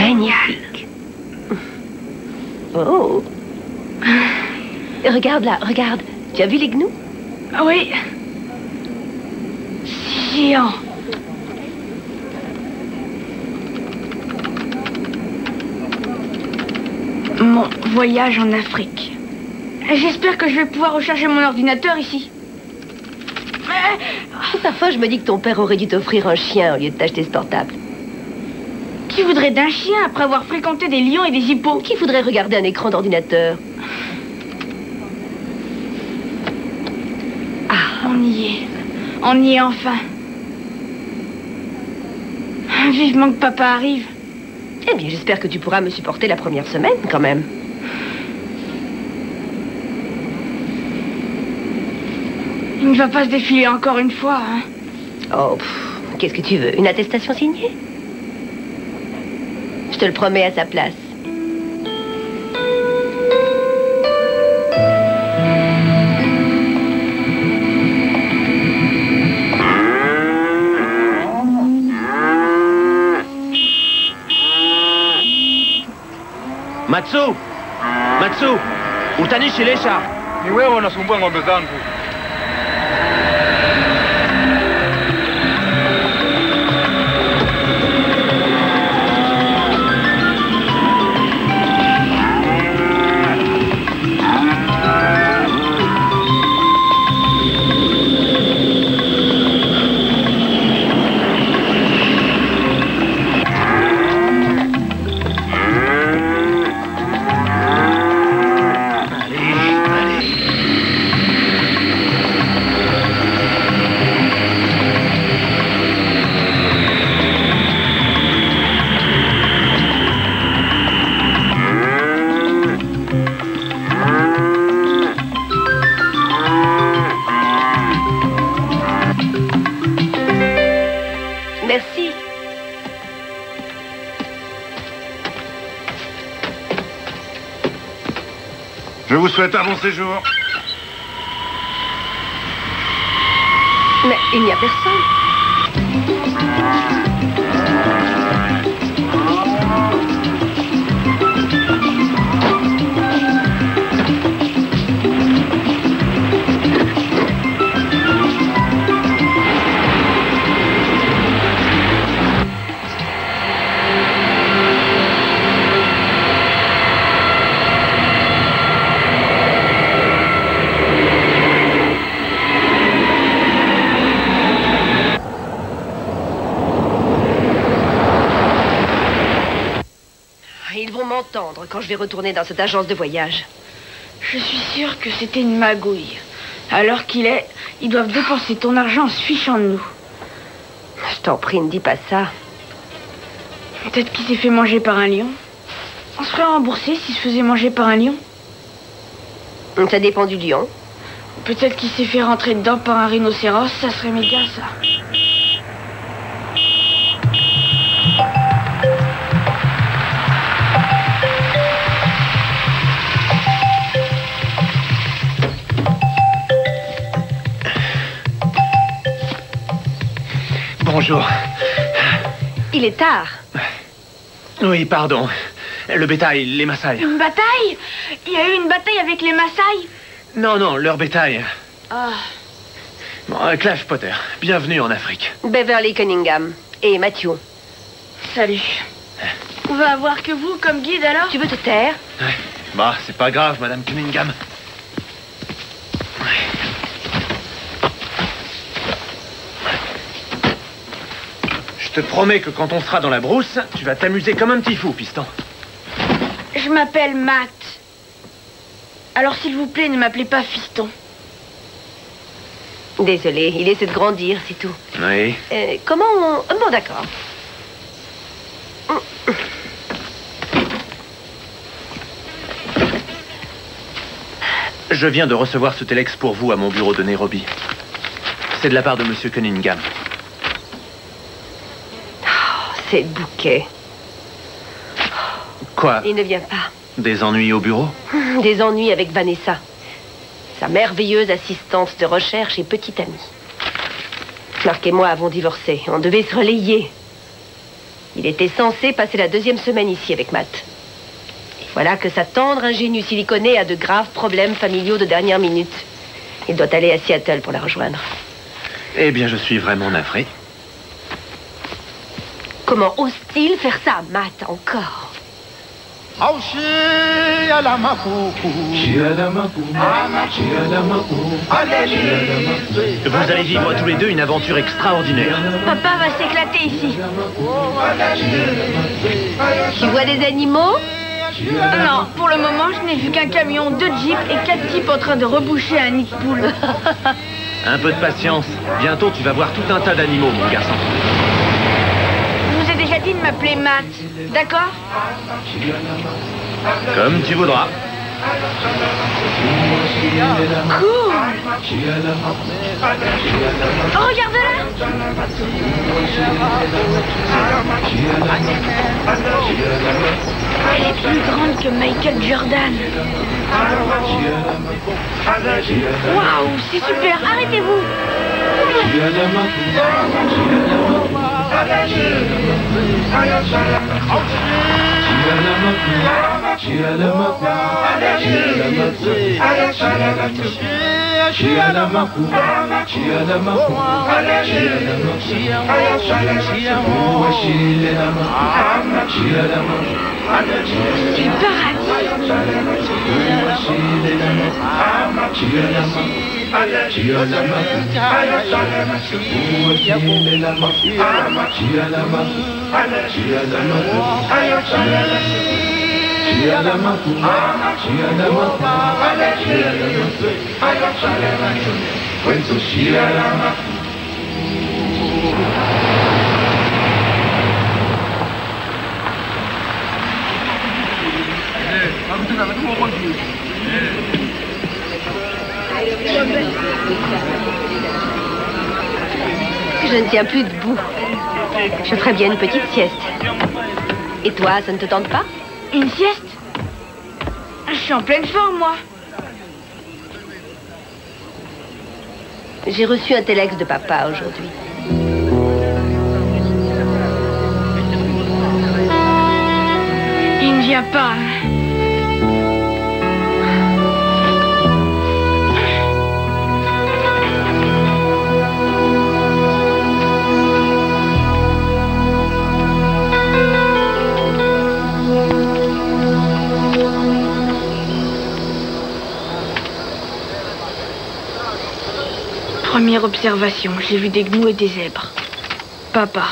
Magnifique. Oh. Regarde là, regarde. Tu as vu les gnous? Oui. C'est géant. Mon voyage en Afrique. J'espère que je vais pouvoir recharger mon ordinateur ici. Parfois, je me dis que ton père aurait dû t'offrir un chien au lieu de t'acheter ce portable. Qui voudrait d'un chien après avoir fréquenté des lions et des hippos? Qui voudrait regarder un écran d'ordinateur? Ah, on y est. On y est enfin. Vivement que papa arrive. Eh bien, j'espère que tu pourras me supporter la première semaine, quand même. Il ne va pas se défiler encore une fois, hein? Oh, qu'est-ce que tu veux? Une attestation signée? Je te le promets à sa place. Matsu! Matsu! Utanishi lesha! Ni wewe unasumbua ng'ombe zangu. Merci. Je vous souhaite un bon séjour. Mais il n'y a personne. Ils vont m'entendre quand je vais retourner dans cette agence de voyage. Je suis sûre que c'était une magouille. Alors qu'il est, ils doivent dépenser ton argent en se fichant de nous. Je t'en prie, ne dis pas ça. Peut-être qu'il s'est fait manger par un lion. On se ferait rembourser s'il se faisait manger par un lion. Ça dépend du lion. Peut-être qu'il s'est fait rentrer dedans par un rhinocéros, ça serait méga ça. Bonjour. Il est tard. Oui, pardon. Le bétail, les Maasai. Une bataille? Il y a eu une bataille avec les Maasai? Non, non, leur bétail. Ah. Bon, Clash Potter, bienvenue en Afrique. Beverly Cunningham et Matthew. Salut. On va avoir que vous comme guide alors? Tu veux te taire? Ouais. Bah, c'est pas grave, Madame Cunningham. Je te promets que quand on sera dans la brousse, tu vas t'amuser comme un petit fou, piston. Je m'appelle Matt. Alors s'il vous plaît, ne m'appelez pas fiston. Désolé, il essaie de grandir, c'est tout. Oui. Comment on... Bon, d'accord. Je viens de recevoir ce téléx pour vous à mon bureau de Nairobi. C'est de la part de Monsieur Cunningham. C'est bouquet. Quoi? Il ne vient pas. Des ennuis au bureau? Des ennuis avec Vanessa. Sa merveilleuse assistante de recherche et petite amie. Marc et moi avons divorcé. On devait se relayer. Il était censé passer la 2e semaine ici avec Matt. Et voilà que sa tendre ingénue siliconée a de graves problèmes familiaux de dernière minute. Il doit aller à Seattle pour la rejoindre. Eh bien, je suis vraiment navré. Comment ose-t-il faire ça à Matt encore? Vous allez vivre tous les deux une aventure extraordinaire. Papa va s'éclater ici. Tu vois des animaux? Non, pour le moment, je n'ai vu qu'un camion, 2 jeeps et 4 types en train de reboucher un nid de poule. Un peu de patience. Bientôt, tu vas voir tout un tas d'animaux, mon garçon. Je vous ai déjà dit de m'appeler Matt, d'accord? Comme tu voudras. Cool. Oh, regarde-la. Elle est plus grande que Michael Jordan. Waouh, c'est super, arrêtez-vous. C'est le Je ne tiens plus debout. Je ferais bien une petite sieste. Et toi, ça ne te tente pas? Une sieste? Je suis en pleine forme, moi. J'ai reçu un téléx de papa aujourd'hui. Il ne vient pas. Première observation, j'ai vu des gnous et des zèbres. Papa.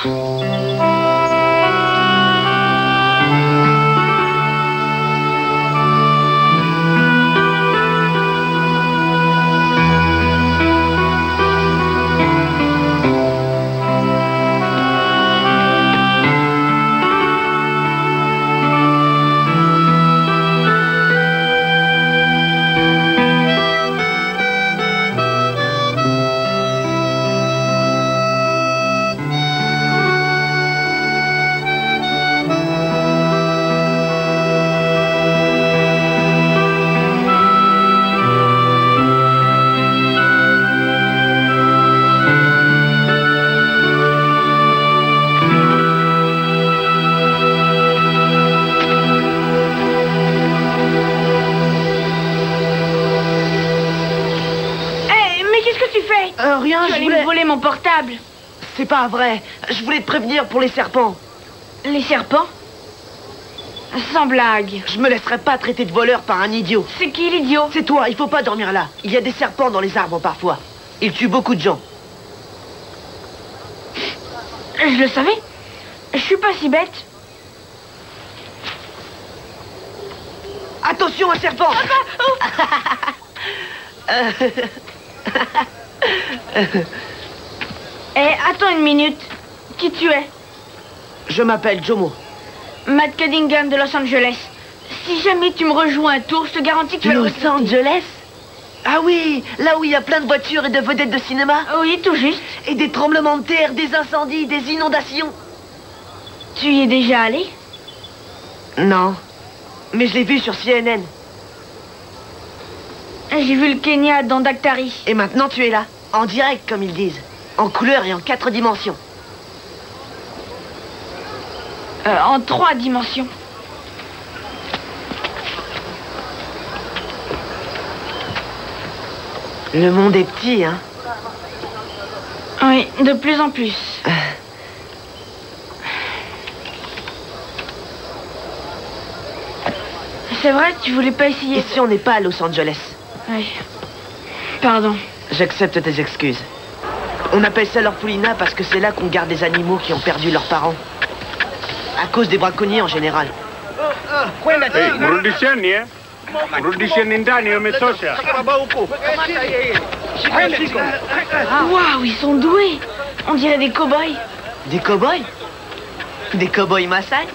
Rien, Tu je allais voulais... me voler mon portable. C'est pas vrai. Je voulais te prévenir pour les serpents. Les serpents? Sans blague. Je me laisserai pas traiter de voleur par un idiot. C'est qui l'idiot? C'est toi, il faut pas dormir là. Il y a des serpents dans les arbres parfois. Ils tuent beaucoup de gens. Je le savais. Je suis pas si bête. Attention, un serpent! Attends une minute. Qui tu es? Je m'appelle Jomo. Matt Cunningham de Los Angeles. Si jamais tu me rejoins un tour, je te garantis que tu vas le Los regretter. Angeles? Ah oui, là où il y a plein de voitures et de vedettes de cinéma. Oui, tout juste. Et des tremblements de terre, des incendies, des inondations. Tu y es déjà allé? Non, mais je l'ai vu sur CNN. J'ai vu le Kenya dans Daktari. Et maintenant tu es là, en direct comme ils disent. En couleur et en 4 dimensions. En 3 dimensions. Le monde est petit, hein. Oui, de plus en plus. C'est vrai, tu voulais pas essayer... Ici, on n'est pas à Los Angeles. Oui. Pardon. J'accepte tes excuses. On appelle ça l'orphelinat parce que c'est là qu'on garde des animaux qui ont perdu leurs parents. À cause des braconniers en général. Hey, mrudisheni, eh? Mrudisheni ndani, umetosha. Waouh, ils sont doués. On dirait des cow-boys. Des cow-boys? Des cow-boys Maasai?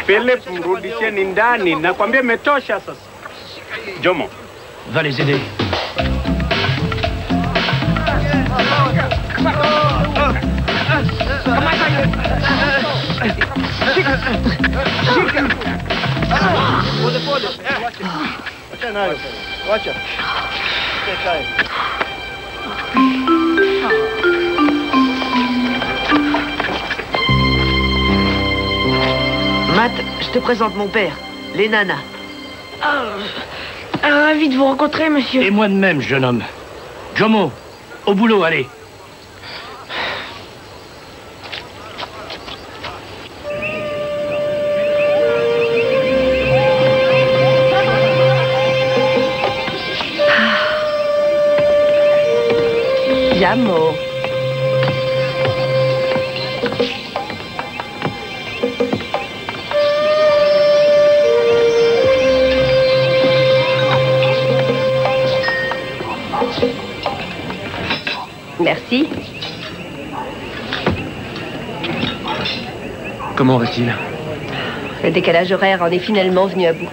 Philip, mrudisheni ndani. Nakwambia umetosha sasa. Jomo. Va les aider. Matt, je te présente mon père, les nanas. Ravi de vous rencontrer, monsieur. Et moi de même, jeune homme. Jomo, au boulot, allez. Jamo. Merci. Comment va-t-il? Le décalage horaire en est finalement venu à bout.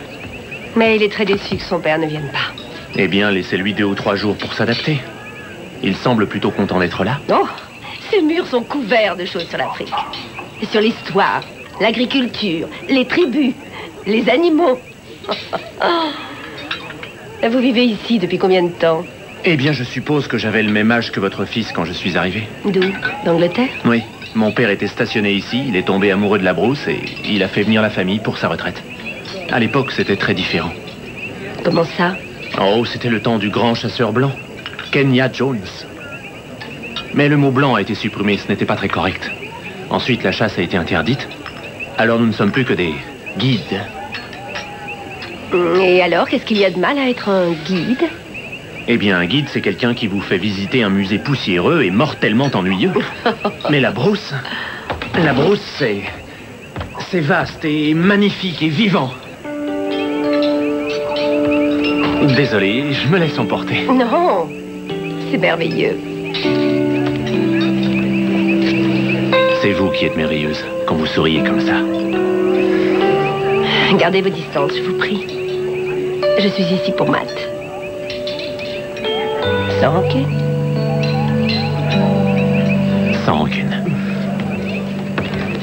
Mais il est très déçu que son père ne vienne pas. Eh bien, laissez-lui 2 ou 3 jours pour s'adapter. Il semble plutôt content d'être là. Oh, ces murs sont couverts de choses sur l'Afrique. Sur l'histoire, l'agriculture, les tribus, les animaux. Vous vivez ici depuis combien de temps? Eh bien, je suppose que j'avais le même âge que votre fils quand je suis arrivé. D'où? D'Angleterre? Oui. Mon père était stationné ici, il est tombé amoureux de la brousse et il a fait venir la famille pour sa retraite. À l'époque, c'était très différent. Comment ça? Oh, c'était le temps du grand chasseur blanc, Kenya Jones. Mais le mot blanc a été supprimé, ce n'était pas très correct. Ensuite, la chasse a été interdite. Alors nous ne sommes plus que des guides. Et alors, qu'est-ce qu'il y a de mal à être un guide? Eh bien, un guide, c'est quelqu'un qui vous fait visiter un musée poussiéreux et mortellement ennuyeux. Mais la brousse, c'est vaste et magnifique et vivant. Désolé, je me laisse emporter. Non, c'est merveilleux. C'est vous qui êtes merveilleuse quand vous souriez comme ça. Gardez vos distances, je vous prie. Je suis ici pour Matt. Sans rancune. Sans rancune.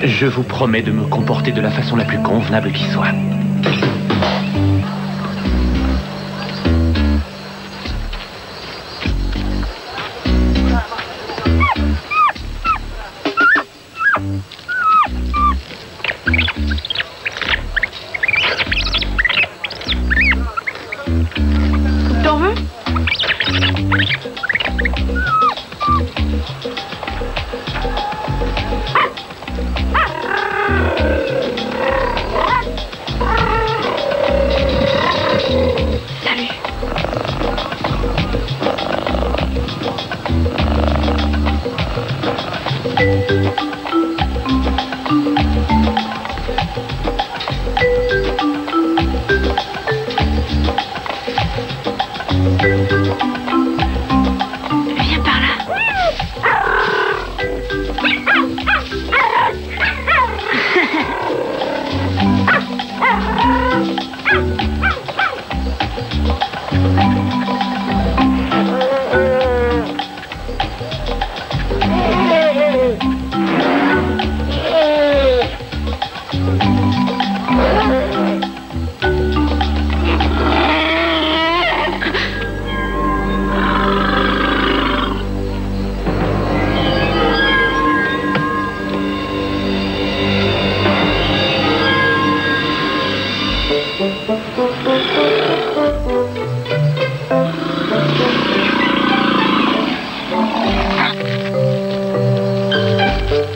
Je vous promets de me comporter de la façon la plus convenable qui soit. T'en veux? Salut. Viens par là.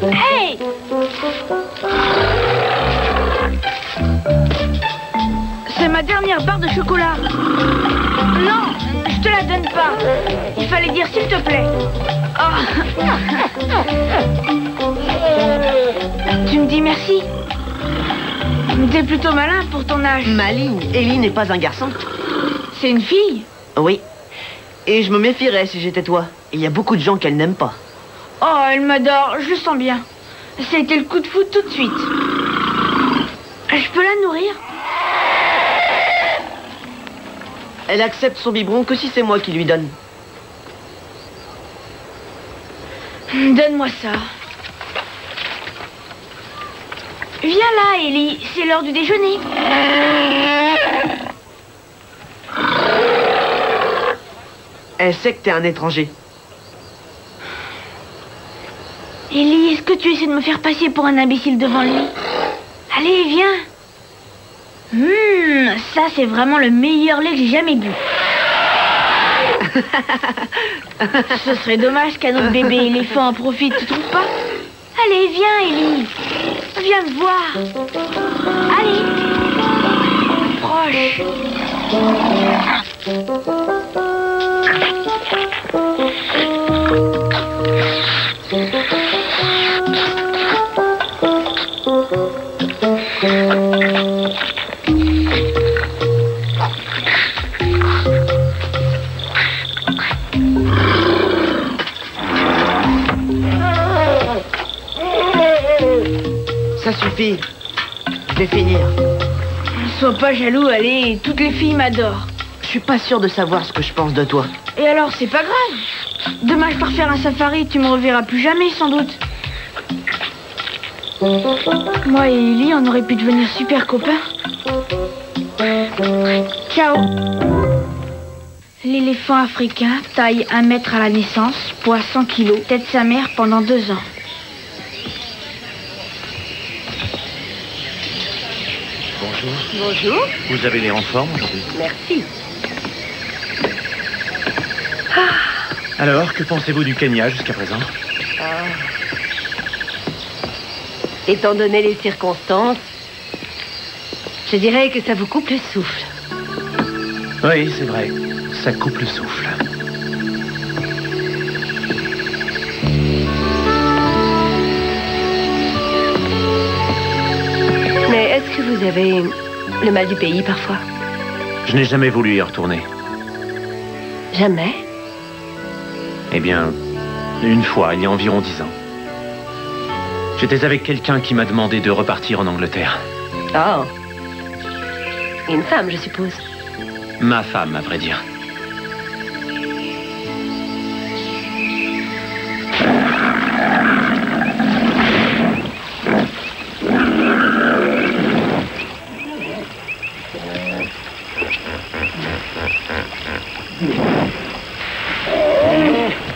Hey! C'est ma dernière barre de chocolat. Non, je te la donne pas. Il fallait dire s'il te plaît. Oh. Tu me dis merci. T'es plutôt malin pour ton âge. Maligne, Ellie n'est pas un garçon. C'est une fille? Oui. Et je me méfierais si j'étais toi. Il y a beaucoup de gens qu'elle n'aime pas. Oh, elle m'adore, je le sens bien. C'était le coup de foudre tout de suite. Je peux la nourrir? Elle accepte son biberon que si c'est moi qui lui donne. Donne-moi ça. Viens là, Ellie, c'est l'heure du déjeuner. Elle sait que t'es un étranger. Ellie, est-ce que tu essaies de me faire passer pour un imbécile devant lui? Allez, viens. Ça, c'est vraiment le meilleur lait que j'ai jamais bu. Ce serait dommage qu'un autre bébé éléphant en profite, tu trouves pas? Allez, viens, Ellie. Viens me voir. Allez. Proche. Ça suffit. Je vais finir. Sois pas jaloux, allez, toutes les filles m'adorent. Je suis pas sûr de savoir ce que je pense de toi. Et alors, c'est pas grave. Demain, je pars faire un safari, tu me reverras plus jamais, sans doute. Moi et Ellie, on aurait pu devenir super copains. Ciao. L'éléphant africain, taille 1 mètre à la naissance, poids 100 kilos, tête sa mère pendant 2 ans. Bonjour. Bonjour. Vous avez l'air en forme aujourd'hui. Merci. Alors, que pensez-vous du Kenya jusqu'à présent? Étant donné les circonstances, je dirais que ça vous coupe le souffle. Oui, c'est vrai. Ça coupe le souffle. Mais est-ce que vous avez le mal du pays parfois? Je n'ai jamais voulu y retourner. Jamais? Eh bien, une fois, il y a environ 10 ans. J'étais avec quelqu'un qui m'a demandé de repartir en Angleterre. Oh. Une femme, je suppose. Ma femme, à vrai dire.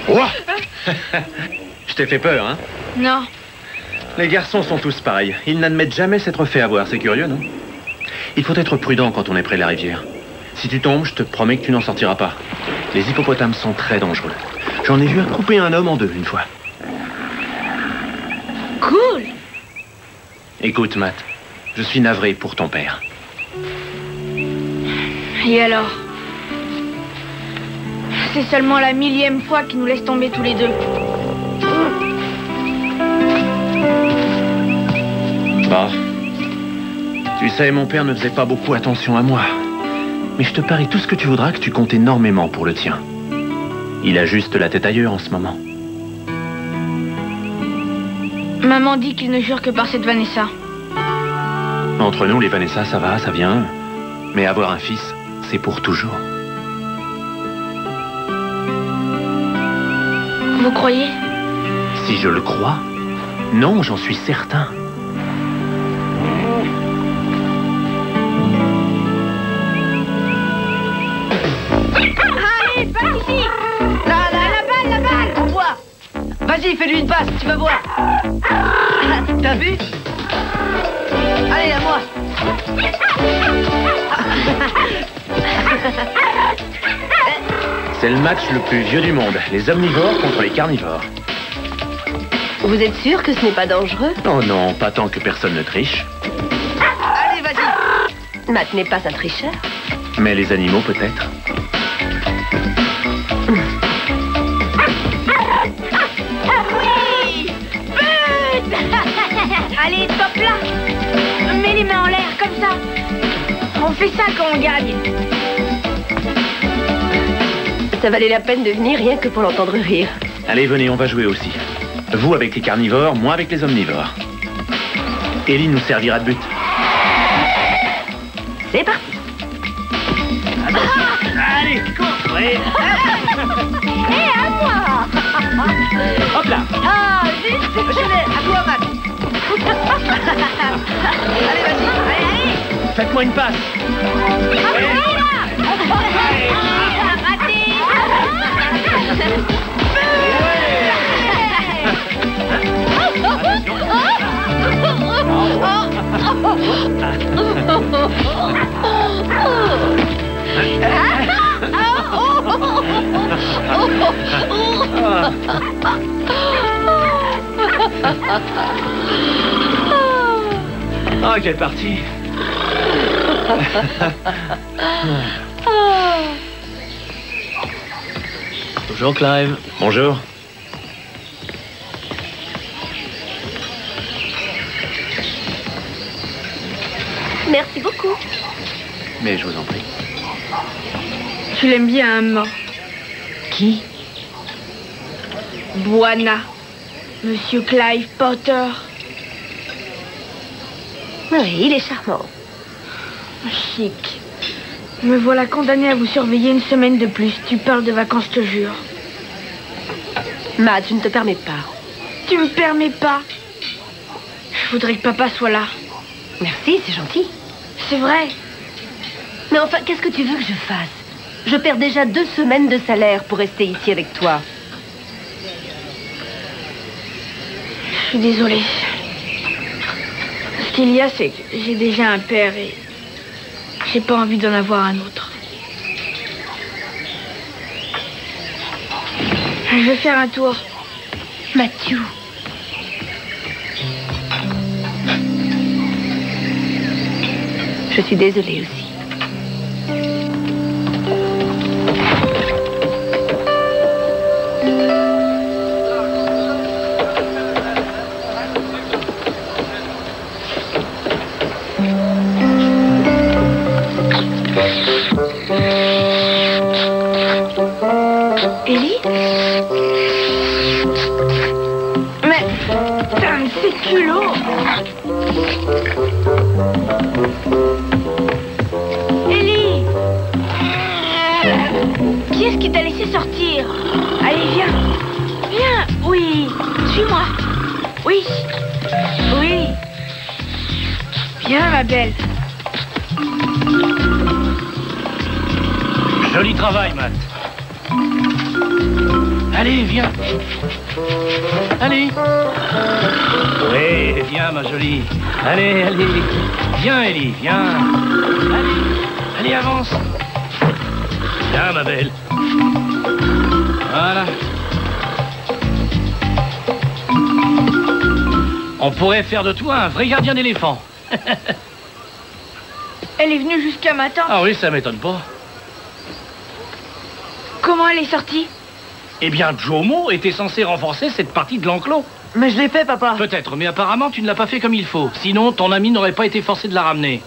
Ouah. Je t'ai fait peur, hein? Non. Les garçons sont tous pareils. Ils n'admettent jamais s'être fait avoir. C'est curieux, non? Il faut être prudent quand on est près de la rivière. Si tu tombes, je te promets que tu n'en sortiras pas. Les hippopotames sont très dangereux. J'en ai vu couper un homme en deux une fois. Cool. Écoute, Matt, je suis navré pour ton père. Et alors? C'est seulement la 1000e fois qu'il nous laisse tomber tous les deux. Bah, tu sais, mon père ne faisait pas beaucoup attention à moi. Mais je te parie tout ce que tu voudras que tu comptes énormément pour le tien. Il a juste la tête ailleurs en ce moment. Maman dit qu'il ne jure que par cette Vanessa. Entre nous, les Vanessa, ça va, ça vient. Mais avoir un fils, c'est pour toujours. Vous croyez? Si je le crois? Non, j'en suis certain. Allez, pas ici! La balle! On voit. Vas-y, fais-lui une passe, tu vas voir. T'as vu? Allez, à moi. C'est le match le plus vieux du monde. Les omnivores contre les carnivores. Vous êtes sûr que ce n'est pas dangereux? Oh non, pas tant que personne ne triche. Allez, vas-y. Matt n'est pas un tricheur. Mais les animaux, peut-être. Oui! But! Allez, top là! Mets les mains en l'air, comme ça! On fait ça quand on gagne. Ça valait la peine de venir rien que pour l'entendre rire. Allez, venez, on va jouer aussi. Vous avec les carnivores, moi avec les omnivores. Ellie nous servira de but. C'est parti. Allez, cours. Ouais. Hé, à moi! Hop là. Ah, juste! À toi, Matt. Allez, vas-y. Allez, allez! Faites-moi une passe. Oh, quelle partie. Bonjour, Clive. Bonjour. Merci beaucoup. Mais je vous en prie. Tu l'aimes bien, hein, maman? Qui? Buana. Monsieur Clive Potter. Oui, il est charmant. Chic. Me voilà condamné à vous surveiller une semaine de plus. Tu parles de vacances, je te jure. Matt, je ne te permets pas. Tu me permets pas? Je voudrais que papa soit là. Merci, c'est gentil. C'est vrai. Mais enfin, qu'est-ce que tu veux que je fasse? Je perds déjà 2 semaines de salaire pour rester ici avec toi. Je suis désolée. Ce qu'il y a, c'est que j'ai déjà un père et j'ai pas envie d'en avoir un autre. Je vais faire un tour. Matthew. Je suis désolée aussi. Ellie? Mais t'as un de ces culots! Ellie! Qui est-ce qui t'a laissé sortir? Allez, viens! Viens! Oui! Suis-moi! Oui! Oui! Viens, ma belle! Joli travail, Matt. Allez, viens. Allez. Oui, viens, ma jolie. Allez, allez. Viens, Ellie, viens. Allez, allez, avance. Viens, ma belle. Voilà. On pourrait faire de toi un vrai gardien d'éléphant. Elle est venue jusqu'à matin. Ah oui, ça m'étonne pas. Comment elle est sortie? Eh bien, Jomo était censé renforcer cette partie de l'enclos. Mais je l'ai fait, papa. Peut-être, mais apparemment, tu ne l'as pas fait comme il faut. Sinon, ton ami n'aurait pas été forcé de la ramener.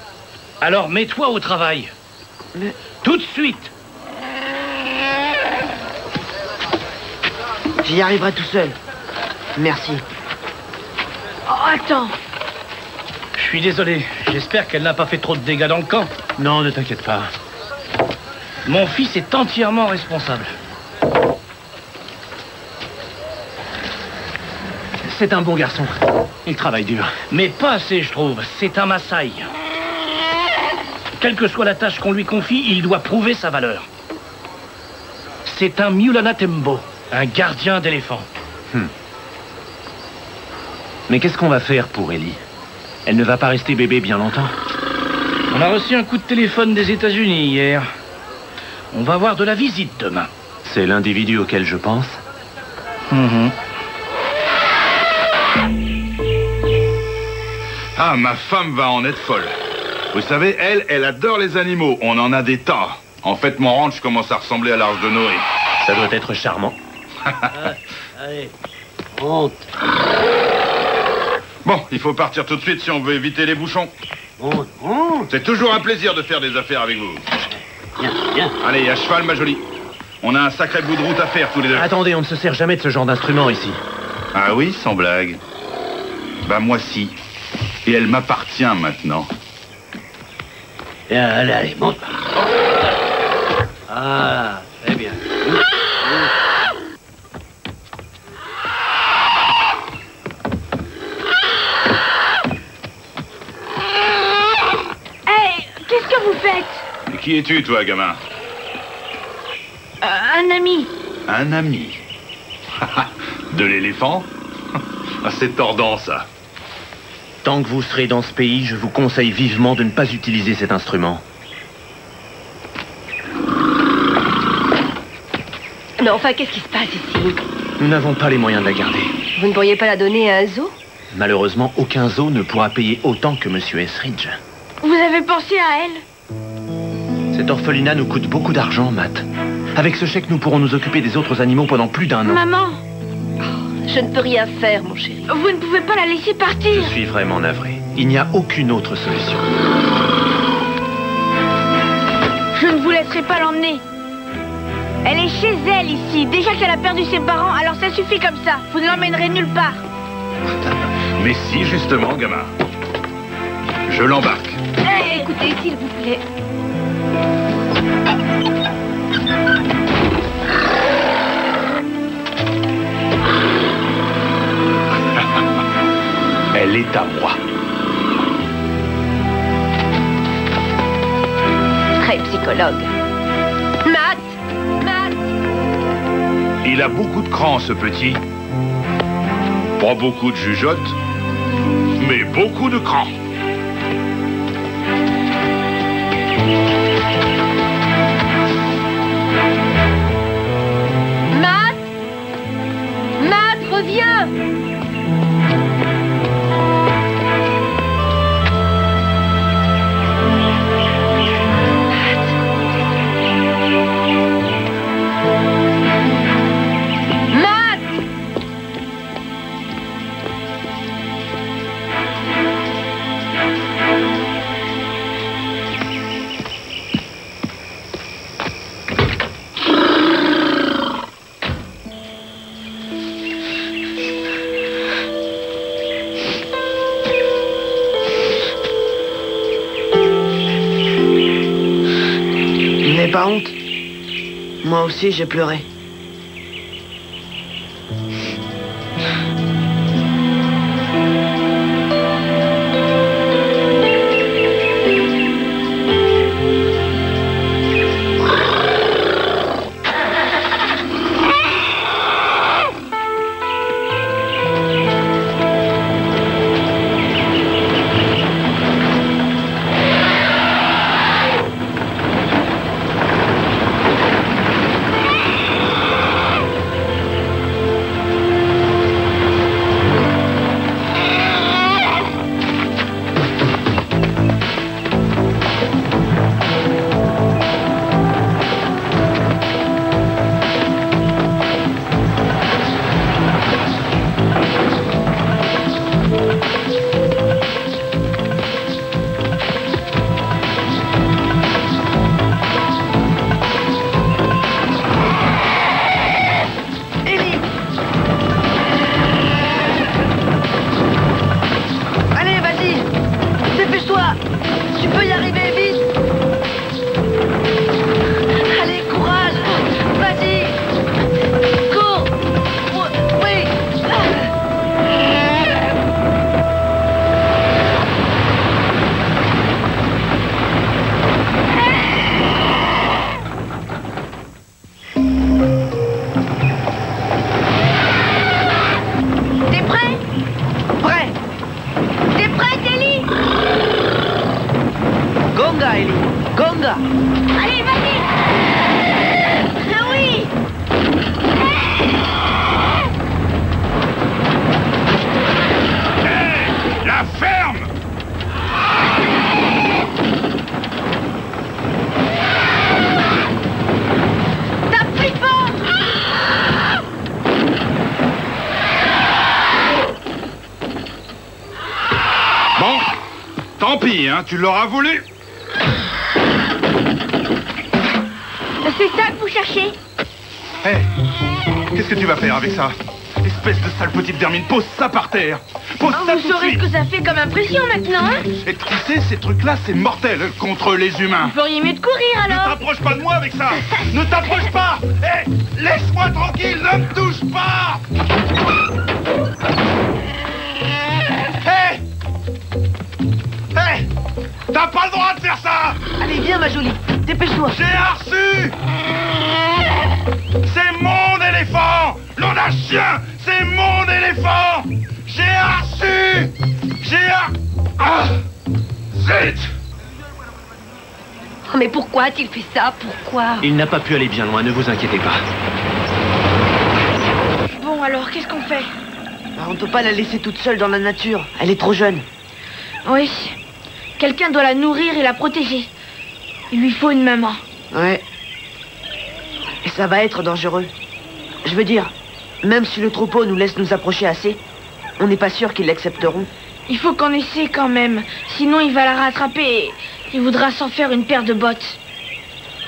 Alors, mets-toi au travail. Mais... Tout de suite. J'y arriverai tout seul. Merci. Oh, attends. Je suis désolé. J'espère qu'elle n'a pas fait trop de dégâts dans le camp. Non, ne t'inquiète pas. Mon fils est entièrement responsable. C'est un bon garçon. Il travaille dur. Mais pas assez, je trouve. C'est un Maasai. Quelle que soit la tâche qu'on lui confie, il doit prouver sa valeur. C'est un Mulana Tembo, un gardien d'éléphant. Mais qu'est-ce qu'on va faire pour Ellie? Elle ne va pas rester bébé bien longtemps. On a reçu un coup de téléphone des États-Unis hier. On va avoir de la visite demain. C'est l'individu auquel je pense. Ah, ma femme va en être folle. Vous savez, elle adore les animaux. On en a des tas. En fait, mon ranch commence à ressembler à l'Arche de Noé. Ça doit être charmant. Allez, monte, Bon, il faut partir tout de suite si on veut éviter les bouchons. monte, monte. C'est toujours un plaisir de faire des affaires avec vous. Viens, viens. Allez, à cheval, ma jolie. On a un sacré bout de route à faire tous les deux. Attendez, on ne se sert jamais de ce genre d'instrument ici. Ah oui, sans blague. Bah moi si. Et elle m'appartient maintenant. Viens, allez, allez, monte. Ah, très bien. Hey, qu'est-ce que vous faites? Et qui es-tu, toi, gamin? Un ami. Un ami. De l'éléphant? Ah, c'est tordant, ça. Tant que vous serez dans ce pays, je vous conseille vivement de ne pas utiliser cet instrument. Mais enfin, qu'est-ce qui se passe ici? Nous n'avons pas les moyens de la garder. Vous ne pourriez pas la donner à un zoo? Malheureusement, aucun zoo ne pourra payer autant que Monsieur Esridge. Vous avez pensé à elle? Cet orphelinat nous coûte beaucoup d'argent, Matt. Avec ce chèque, nous pourrons nous occuper des autres animaux pendant plus d'1 an. Maman, Je ne peux rien faire, mon chéri. vous ne pouvez pas la laisser partir. Je suis vraiment navré. Il n'y a aucune autre solution. Je ne vous laisserai pas l'emmener. Elle est chez elle ici. Déjà qu'elle a perdu ses parents, alors ça suffit comme ça. Vous ne l'emmènerez nulle part. Mais si, justement, gamin. Je l'embarque. Écoutez, s'il vous plaît. Elle est à moi. Très psychologue. Matt! Matt! Il a beaucoup de cran, ce petit. Pas beaucoup de jugeote, mais beaucoup de cran. Matt! Matt, reviens! Matt! N'aie pas honte. Moi aussi, j'ai pleuré. Gonga, Ellie. Gonga. Allez, vas-y. Ah oui. Hé, la ferme! Tape plus fort. Bon, tant pis, hein, tu l'auras voulu. C'est ça que vous cherchez? Hé, qu'est-ce que tu vas faire avec ça? Espèce de sale petite vermine, pose ça par terre. Pose ça Vous tout de saurez ce suite. que ça fait comme impression maintenant, hein? Et tu sais, ces trucs-là, c'est mortel contre les humains. Vous feriez mieux de courir Ne alors. t'approche pas de moi avec ça. Ne t'approche pas. Hé, laisse-moi tranquille, ne me touche pas. Hé, hé, t'as pas le droit de faire ça. Allez, viens, ma jolie. Dépêche-toi. J'ai reçu. C'est mon éléphant. Nom d'un chien, c'est mon éléphant. J'ai reçu. Ah, zut. Oh, mais pourquoi a-t-il fait ça? Pourquoi? Il n'a pas pu aller bien loin, ne vous inquiétez pas. Bon alors, qu'est-ce qu'on fait? Bah, on ne peut pas la laisser toute seule dans la nature. Elle est trop jeune. Oui. Quelqu'un doit la nourrir et la protéger. Il lui faut une maman. Ouais. Et ça va être dangereux. Je veux dire, même si le troupeau nous laisse nous approcher assez, on n'est pas sûr qu'ils l'accepteront. Il faut qu'on essaie quand même. Sinon, il va la rattraper et il voudra s'en faire une paire de bottes.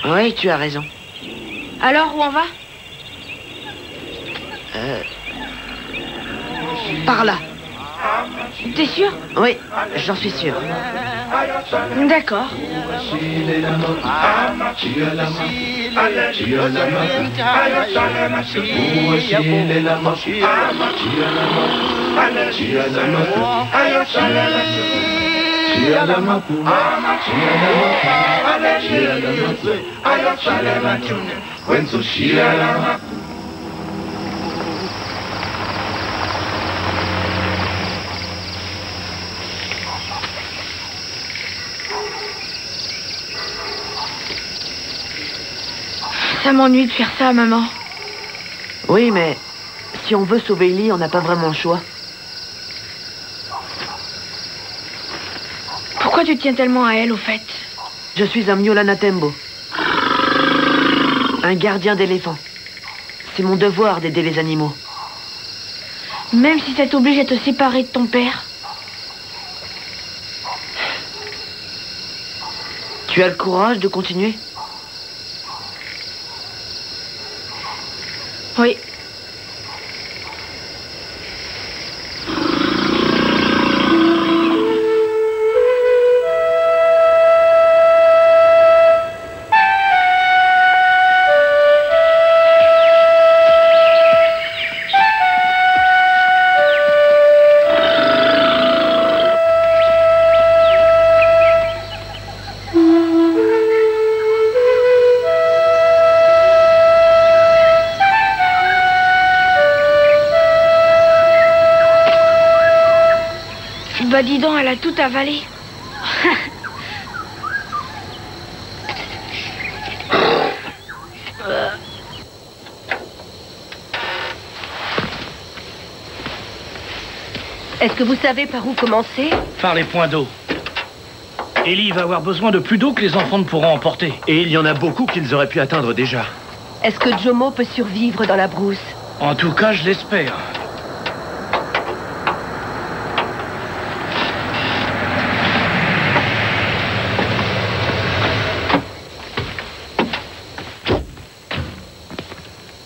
Oui, tu as raison. Alors, où on va? Par là. T'es sûr? Oui, j'en suis sûr. D'accord. Ça m'ennuie de faire ça, maman. Oui, mais si on veut sauver Ellie, on n'a pas vraiment le choix. Pourquoi tu tiens tellement à elle, au fait? Je suis un Mnyolana Tembo. Un gardien d'éléphants. C'est mon devoir d'aider les animaux. Même si ça t'oblige à te séparer de ton père. Tu as le courage de continuer? Oui. Bah dis donc, elle a tout avalé. Est-ce que vous savez par où commencer? Par les points d'eau. Ellie va avoir besoin de plus d'eau que les enfants ne pourront emporter. Et il y en a beaucoup qu'ils auraient pu atteindre déjà. Est-ce que Jomo peut survivre dans la brousse? En tout cas, je l'espère.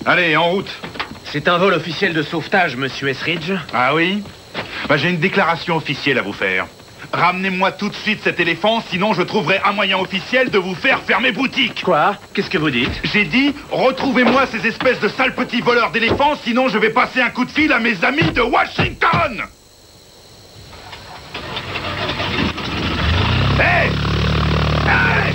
Allez, en route. C'est un vol officiel de sauvetage, monsieur Esridge. Ah oui? Bah, j'ai une déclaration officielle à vous faire. Ramenez-moi tout de suite cet éléphant, sinon je trouverai un moyen officiel de vous faire fermer boutique. Quoi? Qu'est-ce que vous dites? J'ai dit, retrouvez-moi ces espèces de sales petits voleurs d'éléphants, sinon je vais passer un coup de fil à mes amis de Washington. Hé! Hey!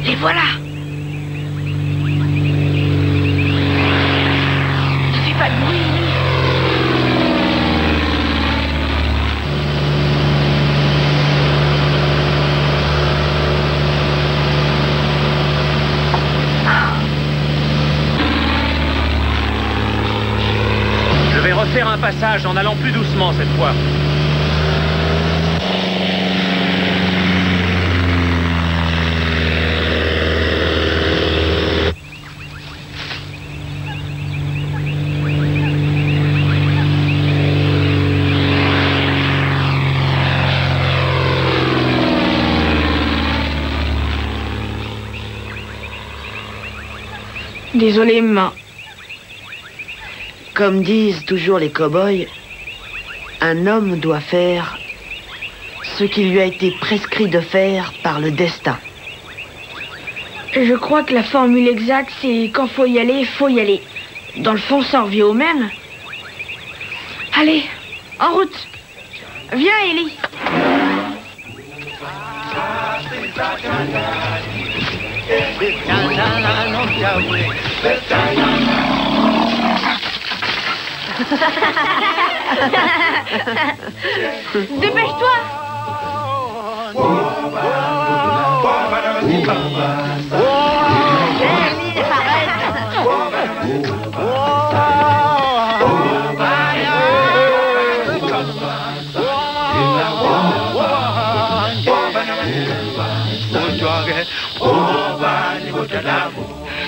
Les voilà. Ne fais pas de bruit, Ellie. Je vais refaire un passage en allant plus doucement cette fois. Désolé, maman. Comme disent toujours les cow-boys, un homme doit faire ce qui lui a été prescrit de faire par le destin. Je crois que la formule exacte, c'est quand faut y aller, faut y aller. Dans le fond, ça revient au même. Allez, en route. Viens, Ellie. Dépêche-toi.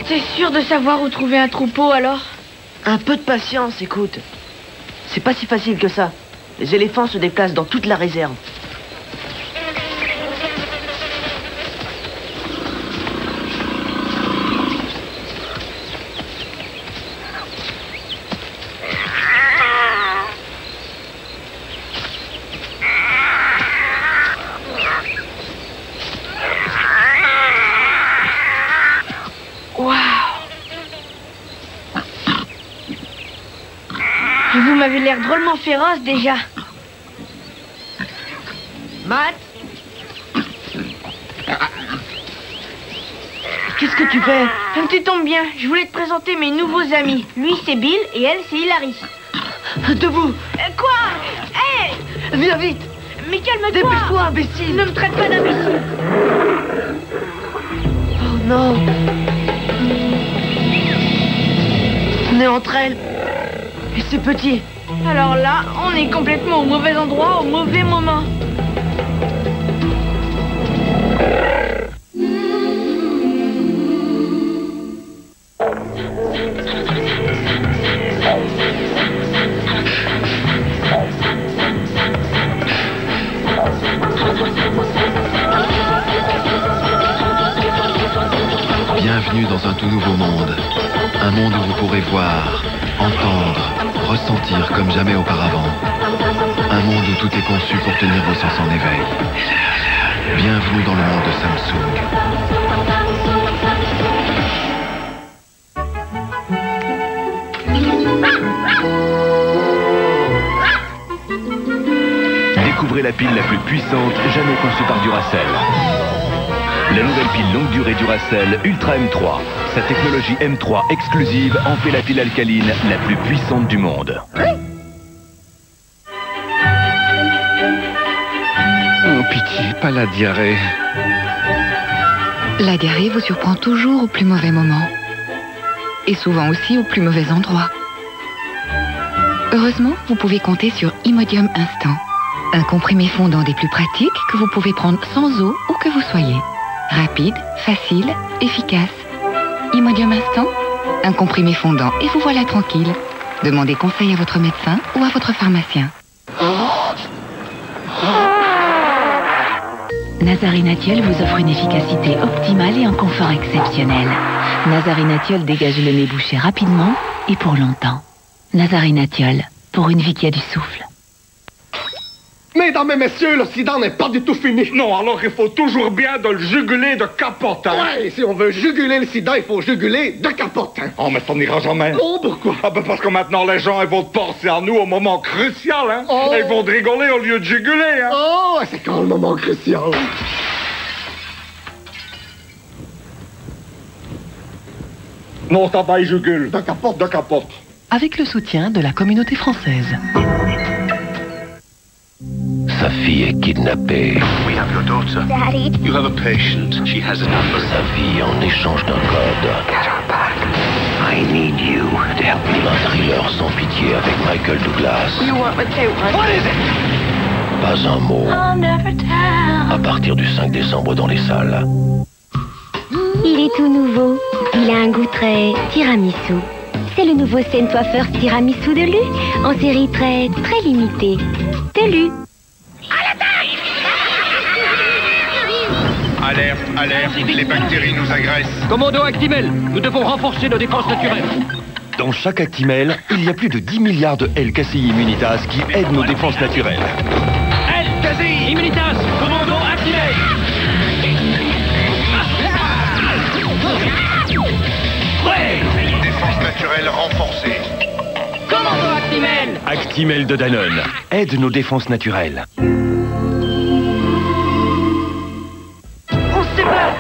T'es sûr de savoir où trouver un troupeau alors? Un peu de patience, écoute. C'est pas si facile que ça. Les éléphants se déplacent dans toute la réserve. Vous m'avez l'air drôlement féroce déjà. Matt? Qu'est-ce que tu fais? Tu tombes bien, je voulais te présenter mes nouveaux amis. Lui c'est Bill et elle c'est Hilary. Debout! Quoi? Hé! Viens vite! Mais calme-toi! Dépêche-toi, imbécile! Ne me traite pas d'imbécile! Oh non! On est entre elles. Et c'est petit. Alors là, on est complètement au mauvais endroit, au mauvais moment. Bienvenue dans un tout nouveau monde. Un monde où vous pourrez voir, entendre, ressentir comme jamais auparavant. Un monde où tout est conçu pour tenir vos sens en éveil. Bienvenue dans le monde de Samsung. Découvrez la pile la plus puissante jamais conçue par Duracell. La nouvelle pile longue durée Duracell Ultra M3. Sa technologie M3 exclusive en fait la pile alcaline la plus puissante du monde. Oh, pitié, pas la diarrhée. La diarrhée vous surprend toujours au plus mauvais moment. Et souvent aussi au plus mauvais endroit. Heureusement, vous pouvez compter sur Imodium Instant. Un comprimé fondant des plus pratiques que vous pouvez prendre sans eau où que vous soyez. Rapide, facile, efficace. Imodium Instant, un comprimé fondant et vous voilà tranquille. Demandez conseil à votre médecin ou à votre pharmacien. Nazarinatiol vous offre une efficacité optimale et un confort exceptionnel. Nazarinatiol dégage le nez bouché rapidement et pour longtemps. Nazarinatiol, pour une vie qui a du souffle. Mesdames et messieurs, le sida n'est pas du tout fini. Non, alors il faut toujours bien de le juguler de capotin. Ouais, si on veut juguler le sida, il faut juguler de capotin. Oh, mais ça n'ira jamais. Oh, pourquoi? Ah ben parce que maintenant les gens, ils vont penser à nous au moment crucial, hein. Oh. Ils vont rigoler au lieu de juguler, hein. Oh, c'est quand le moment crucial? Non, ça va, jugule. De capote. Avec le soutien de la communauté française. Sa fille est kidnappée. We have your daughter. Daddy. You have a patient. She has a number. Sa vie en échange d'un code. Get her back. I need you to help me. Un thriller sans pitié avec Michael Douglas. You want what they want. What is it? Pas un mot. I'll never tell. À partir du 5 décembre dans les salles. Il est tout nouveau. Il a un goût très tiramisu. C'est le nouveau Saint Wafers tiramisu de Lu, en série très limitée. De Lu. Alerte, les bactéries nous agressent. Commando Actimel, nous devons renforcer nos défenses naturelles. Dans chaque Actimel, il y a plus de 10 milliards de L-Caséi Immunitas qui aident nos défenses naturelles. L-Caséi Immunitas, Commando Actimel. Défense naturelle renforcée. Commando Actimel. Actimel de Danone aide nos défenses naturelles. On se sépare.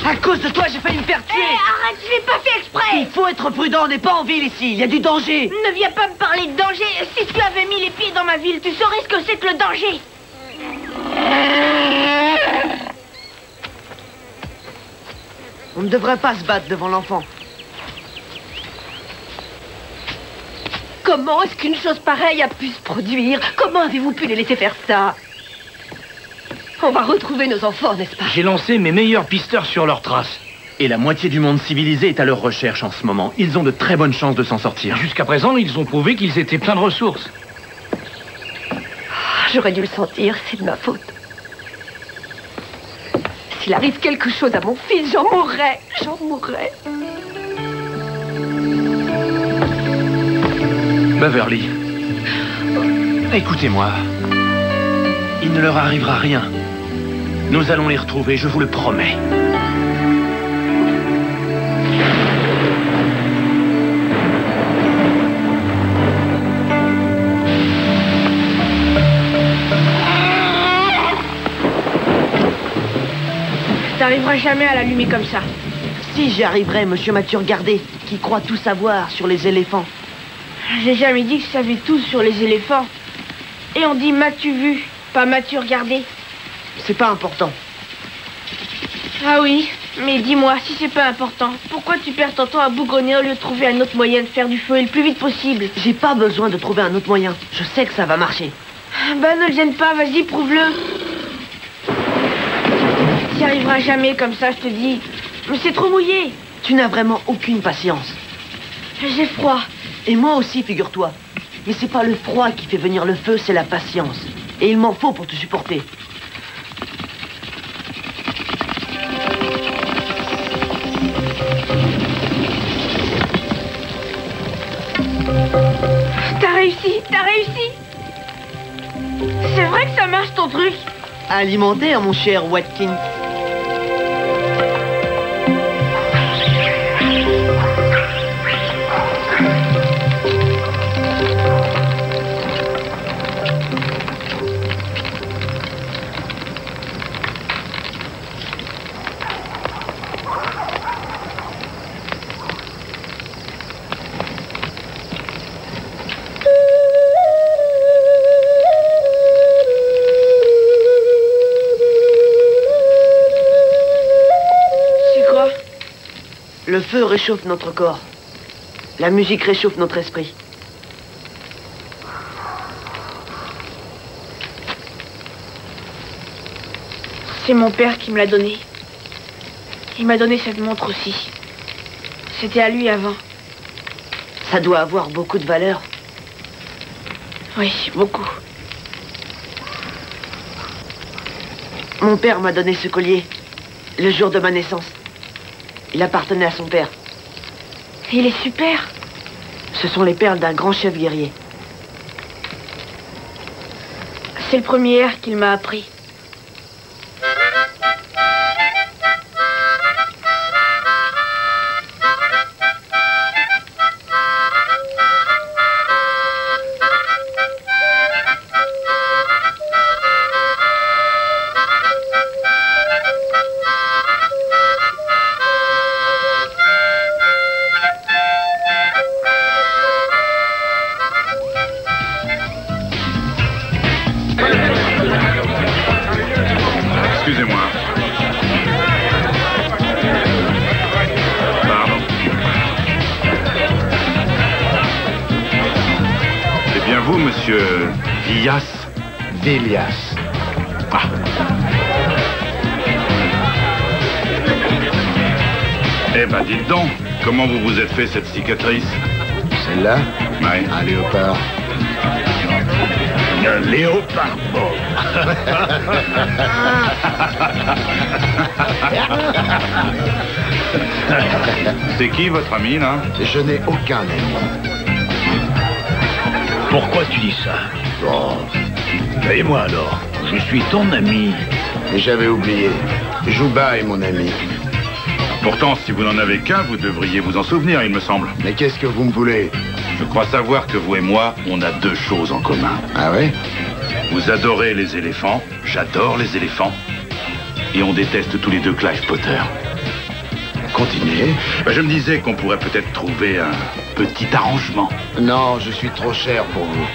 À cause de toi, j'ai failli me faire tuer. Arrête, je l'ai pas fait exprès. Il faut être prudent, on n'est pas en ville ici, il y a du danger. Ne viens pas me parler de danger. Si tu avais mis les pieds dans ma ville, tu saurais ce que c'est que le danger. On ne devrait pas se battre devant l'enfant. Comment est-ce qu'une chose pareille a pu se produire? Comment avez-vous pu les laisser faire ça? On va retrouver nos enfants, n'est-ce pas? J'ai lancé mes meilleurs pisteurs sur leurs traces. Et la moitié du monde civilisé est à leur recherche en ce moment. Ils ont de très bonnes chances de s'en sortir. Jusqu'à présent, ils ont prouvé qu'ils étaient pleins de ressources. J'aurais dû le sentir, c'est de ma faute. S'il arrive quelque chose à mon fils, j'en mourrai. J'en mourrai. Beverly, écoutez-moi. Il ne leur arrivera rien. Nous allons les retrouver, je vous le promets. T'arriveras jamais à l'allumer comme ça. Si j'y arriverai, monsieur m'as-tu regardé, qui croit tout savoir sur les éléphants. J'ai jamais dit que je savais tout sur les éléphants. Et on dit m'as-tu vu, pas m'as-tu regardé. C'est pas important. Ah oui, mais dis-moi, si c'est pas important, pourquoi tu perds ton temps à bougonner au lieu de trouver un autre moyen de faire du feu et le plus vite possible? J'ai pas besoin de trouver un autre moyen. Je sais que ça va marcher. Ben ne le gêne pas, vas-y, prouve-le. T'y arriveras jamais comme ça, je te dis. Mais c'est trop mouillé. Tu n'as vraiment aucune patience. J'ai froid. Et moi aussi, figure-toi. Mais c'est pas le froid qui fait venir le feu, c'est la patience. Et il m'en faut pour te supporter. T'as réussi, t'as réussi. C'est vrai que ça marche ton truc. Alimentaire, mon cher Watkins. Le feu réchauffe notre corps. La musique réchauffe notre esprit. C'est mon père qui me l'a donné. Il m'a donné cette montre aussi. C'était à lui avant. Ça doit avoir beaucoup de valeur. Oui, beaucoup. Mon père m'a donné ce collier le jour de ma naissance. Il appartenait à son père. Il est super. Ce sont les perles d'un grand chef guerrier. C'est le premier air qu'il m'a appris. Excusez-moi. Pardon. C'est bien vous, monsieur Villas? Villas. Ah. Eh ben, dites donc, comment vous vous êtes fait cette cicatrice? Celle-là? Ouais. Un léopard. Un léopard. C'est qui votre ami, là? Je n'ai aucun ami. Pourquoi tu dis ça? Bon, Et moi alors? Je suis ton ami. mais j'avais oublié. Jouba est mon ami. Pourtant, si vous n'en avez qu'un, vous devriez vous en souvenir, il me semble. Mais qu'est-ce que vous me voulez? Je crois savoir que vous et moi, on a deux choses en commun. Ah ouais? Vous adorez les éléphants, j'adore les éléphants. Et on déteste tous les deux Clive Potter. Continuez. Ben, je me disais qu'on pourrait peut-être trouver un petit arrangement. Non, je suis trop cher pour vous.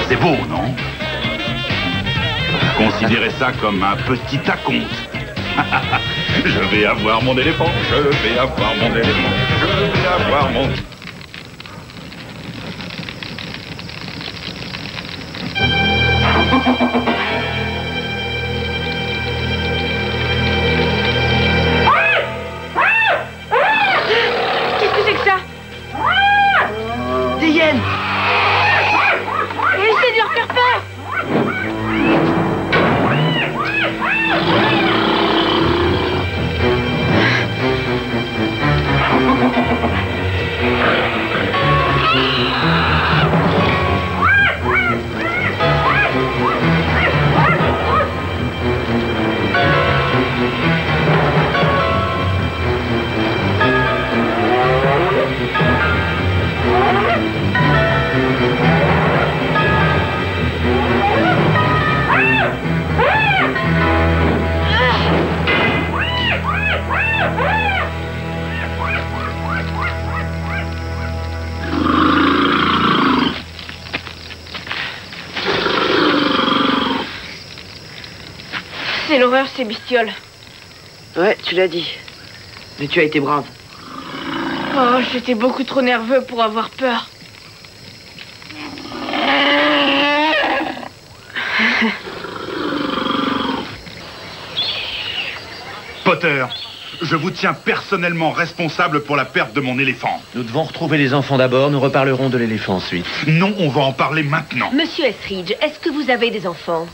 C'est beau, non? Considérez ça comme un petit acompte. Je vais avoir mon éléphant, je vais avoir mon éléphant, je vais avoir mon... Qu'est-ce que c'est que ça? Des hyènes! Essaie de leur faire peur! C'est l'horreur, ces bestioles. Ouais, tu l'as dit. Mais tu as été brave. Oh, j'étais beaucoup trop nerveux pour avoir peur. Potter, je vous tiens personnellement responsable pour la perte de mon éléphant. Nous devons retrouver les enfants d'abord, nous reparlerons de l'éléphant ensuite. Non, on va en parler maintenant. Monsieur Estridge, est-ce que vous avez des enfants?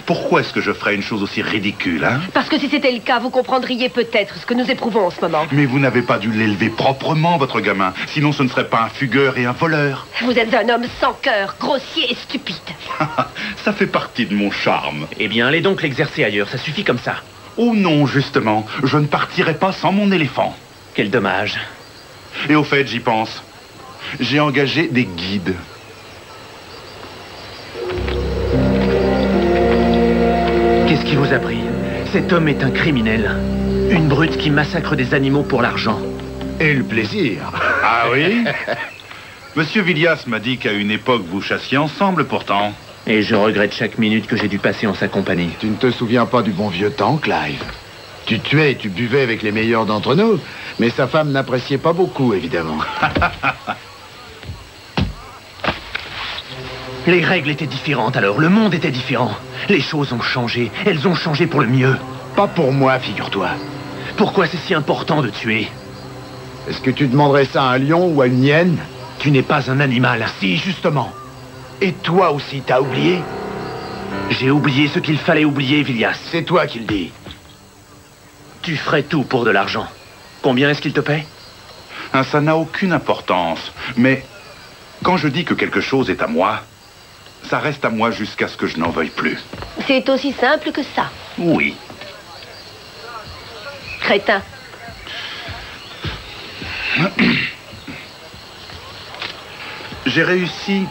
Pourquoi est-ce que je ferais une chose aussi ridicule, hein? Parce que si c'était le cas, vous comprendriez peut-être ce que nous éprouvons en ce moment. Mais vous n'avez pas dû l'élever proprement, votre gamin. Sinon, ce ne serait pas un fugueur et un voleur. Vous êtes un homme sans cœur, grossier et stupide. Ça fait partie de mon charme. Eh bien, allez donc l'exercer ailleurs, ça suffit comme ça. Oh non, justement, je ne partirai pas sans mon éléphant. Quel dommage. Et au fait, j'y pense. J'ai engagé des guides. Qu'est-ce qui vous a pris? Cet homme est un criminel. Une brute qui massacre des animaux pour l'argent. Et le plaisir. Ah oui? Monsieur Villas m'a dit qu'à une époque, vous chassiez ensemble, pourtant. Et je regrette chaque minute que j'ai dû passer en sa compagnie. Tu ne te souviens pas du bon vieux temps, Clive? Tu tuais et tu buvais avec les meilleurs d'entre nous, mais sa femme n'appréciait pas beaucoup, évidemment. Les règles étaient différentes alors, le monde était différent. Les choses ont changé, elles ont changé pour le mieux. Pas pour moi, figure-toi. Pourquoi c'est si important de tuer? Est-ce que tu demanderais ça à un lion ou à une hyène? Tu n'es pas un animal. Si, justement. Et toi aussi, t'as oublié? J'ai oublié ce qu'il fallait oublier, Vilias. C'est toi qui le dis. Tu ferais tout pour de l'argent. Combien est-ce qu'il te paie? Ça n'a aucune importance. Mais quand je dis que quelque chose est à moi, ça reste à moi jusqu'à ce que je n'en veuille plus. C'est aussi simple que ça. Oui. Crétin. J'ai réussi,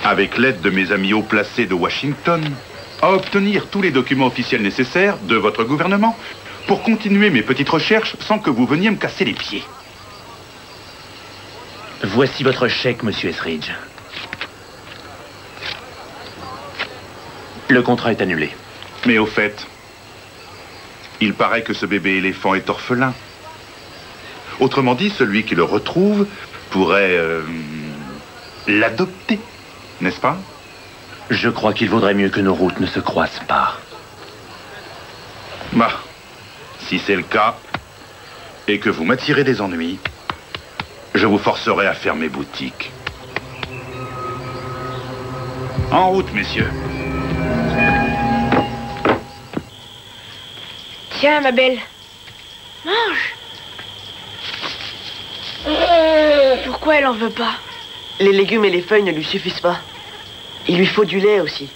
avec l'aide de mes amis haut placés de Washington, à obtenir tous les documents officiels nécessaires de votre gouvernement pour continuer mes petites recherches sans que vous veniez me casser les pieds. Voici votre chèque, monsieur Etheridge. Le contrat est annulé. Mais au fait, il paraît que ce bébé éléphant est orphelin. Autrement dit, celui qui le retrouve pourrait l'adopter, n'est-ce pas? Je crois qu'il vaudrait mieux que nos routes ne se croisent pas. Bah, si c'est le cas, et que vous m'attirez des ennuis, je vous forcerai à fermer boutique. En route, messieurs. Tiens, ma belle. Mange. Pourquoi elle en veut pas? Les légumes et les feuilles ne lui suffisent pas. Il lui faut du lait aussi.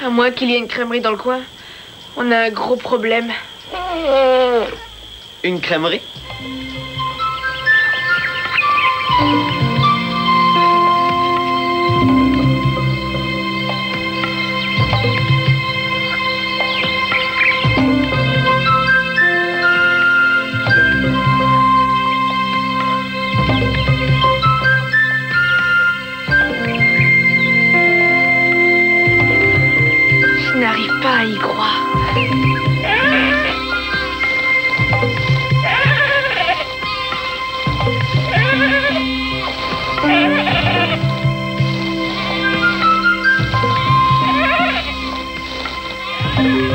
À moins qu'il y ait une crèmerie dans le coin. On a un gros problème. Une crèmerie? Je n'arrive pas à y croire.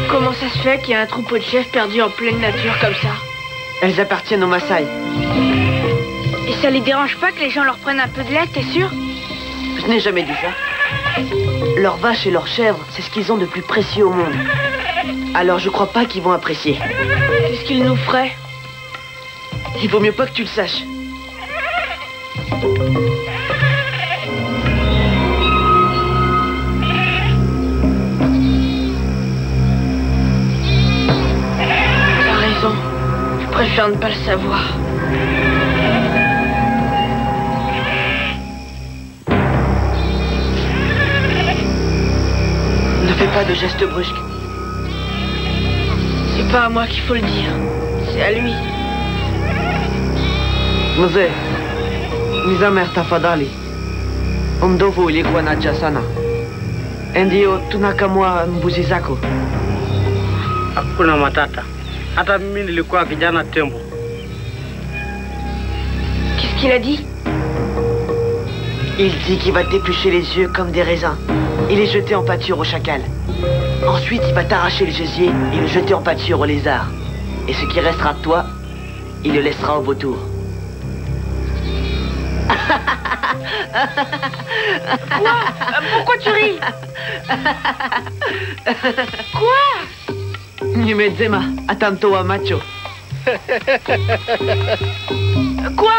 Comment ça se fait qu'il y a un troupeau de chèvres perdu en pleine nature comme ça? Elles appartiennent aux Maasai. Et ça les dérange pas que les gens leur prennent un peu de lait, t'es sûr? Je n'ai jamais dit ça. Leurs vaches et leurs chèvres, c'est ce qu'ils ont de plus précieux au monde. Alors je crois pas qu'ils vont apprécier. Qu'est-ce qu'ils nous feraient? Il vaut mieux pas que tu le saches. T'as raison. Je préfère ne pas le savoir. Ne fais pas de gestes brusques. C'est pas à moi qu'il faut le dire. C'est à lui. Mzee, nizame tafadhali. Ndovu ilikuwa na njaa sana. Ndio tunakamua mbuzi zako. Hakuna matata. Hata mimi nilikuwa kijana tembo. Qu'est-ce qu'il a dit? Il dit qu'il va t'éplucher les yeux comme des raisins et les jeter en pâture au chacal. Ensuite, il va t'arracher le gésier et le jeter en pâture au lézard. Et ce qui restera de toi, il le laissera au vautour. Quoi? Pourquoi tu ris? Quoi? Nimezema, atanto wa macho. Quoi?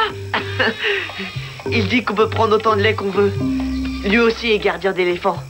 Il dit qu'on peut prendre autant de lait qu'on veut. Lui aussi est gardien d'éléphants.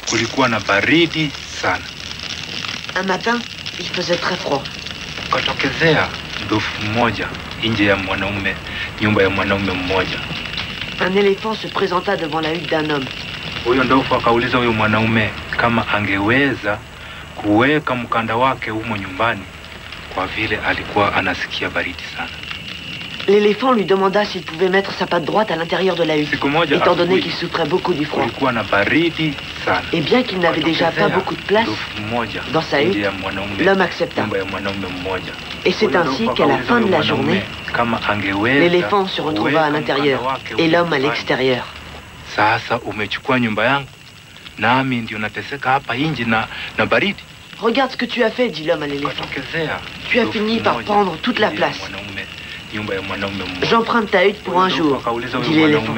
Kulikuwa na baridi sana. Un matin, il faisait très froid. Ukatokezea ndovu mmoja nje ya nyumba ya mwanaume mmoja. Un éléphant se présenta devant la hutte d'un homme. Huyo ndovu akauliza huyo mwanaume kama angeweza kuweka mkanda wake humo nyumbani kwa vile alikuwa anasikia baridi sana. L'éléphant lui demanda s'il pouvait mettre sa patte droite à l'intérieur de la hutte, étant donné qu'il souffrait beaucoup du froid. Et bien qu'il n'avait déjà pas beaucoup de place dans sa hutte, l'homme accepta. Et c'est ainsi qu'à la fin de la journée, l'éléphant se retrouva à l'intérieur et l'homme à l'extérieur. Sasa umechukua nyumba yangu nami ndio nateseka hapa nje na baridi. Regarde ce que tu as fait, dit l'homme à l'éléphant. Tu as fini par prendre toute la place. J'emprunte ta hutte pour un jour, dit l'éléphant.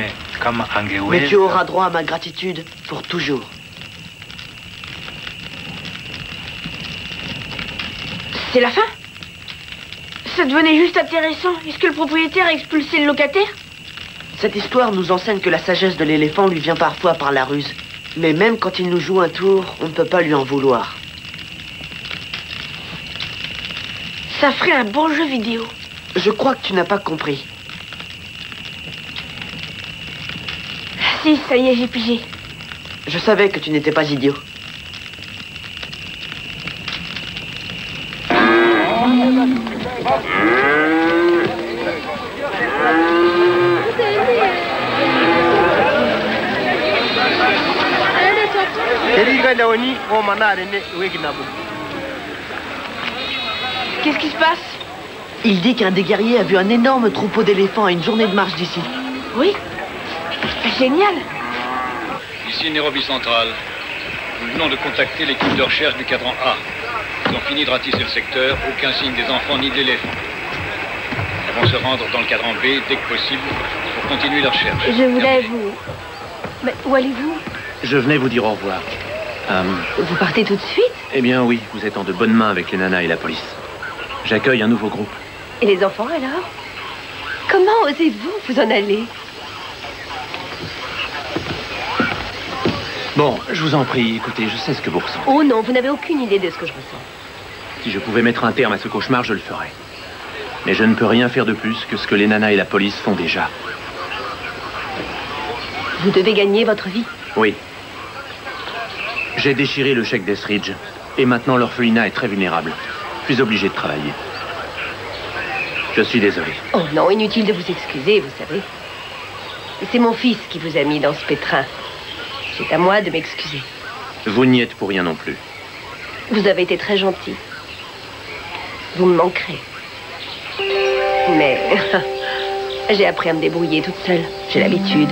Mais tu auras droit à ma gratitude pour toujours. C'est la fin? Ça devenait juste intéressant. Est-ce que le propriétaire a expulsé le locataire? Cette histoire nous enseigne que la sagesse de l'éléphant lui vient parfois par la ruse. Mais même quand il nous joue un tour, on ne peut pas lui en vouloir. Ça ferait un bon jeu vidéo. Je crois que tu n'as pas compris. Si, ça y est, j'ai pigé. Je savais que tu n'étais pas idiot. Qu'est-ce qui se passe? Il dit qu'un des guerriers a vu un énorme troupeau d'éléphants à une journée de marche d'ici. Oui. Génial. Ici Nairobi Central. Nous venons de contacter l'équipe de recherche du cadran A. Ils ont fini de ratisser le secteur, aucun signe des enfants ni de l'éléphant. Ils vont se rendre dans le cadran B dès que possible pour continuer leur recherche. Je voulais vous... Mais où allez-vous? Je venais vous dire au revoir. Vous partez tout de suite? Eh bien oui, vous êtes en de bonnes mains avec les nanas et la police. J'accueille un nouveau groupe. Et les enfants alors? Comment osez-vous vous en aller? Bon, je vous en prie, écoutez, je sais ce que vous ressentez. Oh non, vous n'avez aucune idée de ce que je ressens. Si je pouvais mettre un terme à ce cauchemar, je le ferais. Mais je ne peux rien faire de plus que ce que les nanas et la police font déjà. Vous devez gagner votre vie. Oui. J'ai déchiré le chèque d'Estridge. Et maintenant, l'orphelinat est très vulnérable. Je suis obligé de travailler. Je suis désolé. Oh non, inutile de vous excuser, vous savez. C'est mon fils qui vous a mis dans ce pétrin. C'est à moi de m'excuser. Vous n'y êtes pour rien non plus. Vous avez été très gentil. Vous me manquerez. Mais j'ai appris à me débrouiller toute seule. J'ai l'habitude.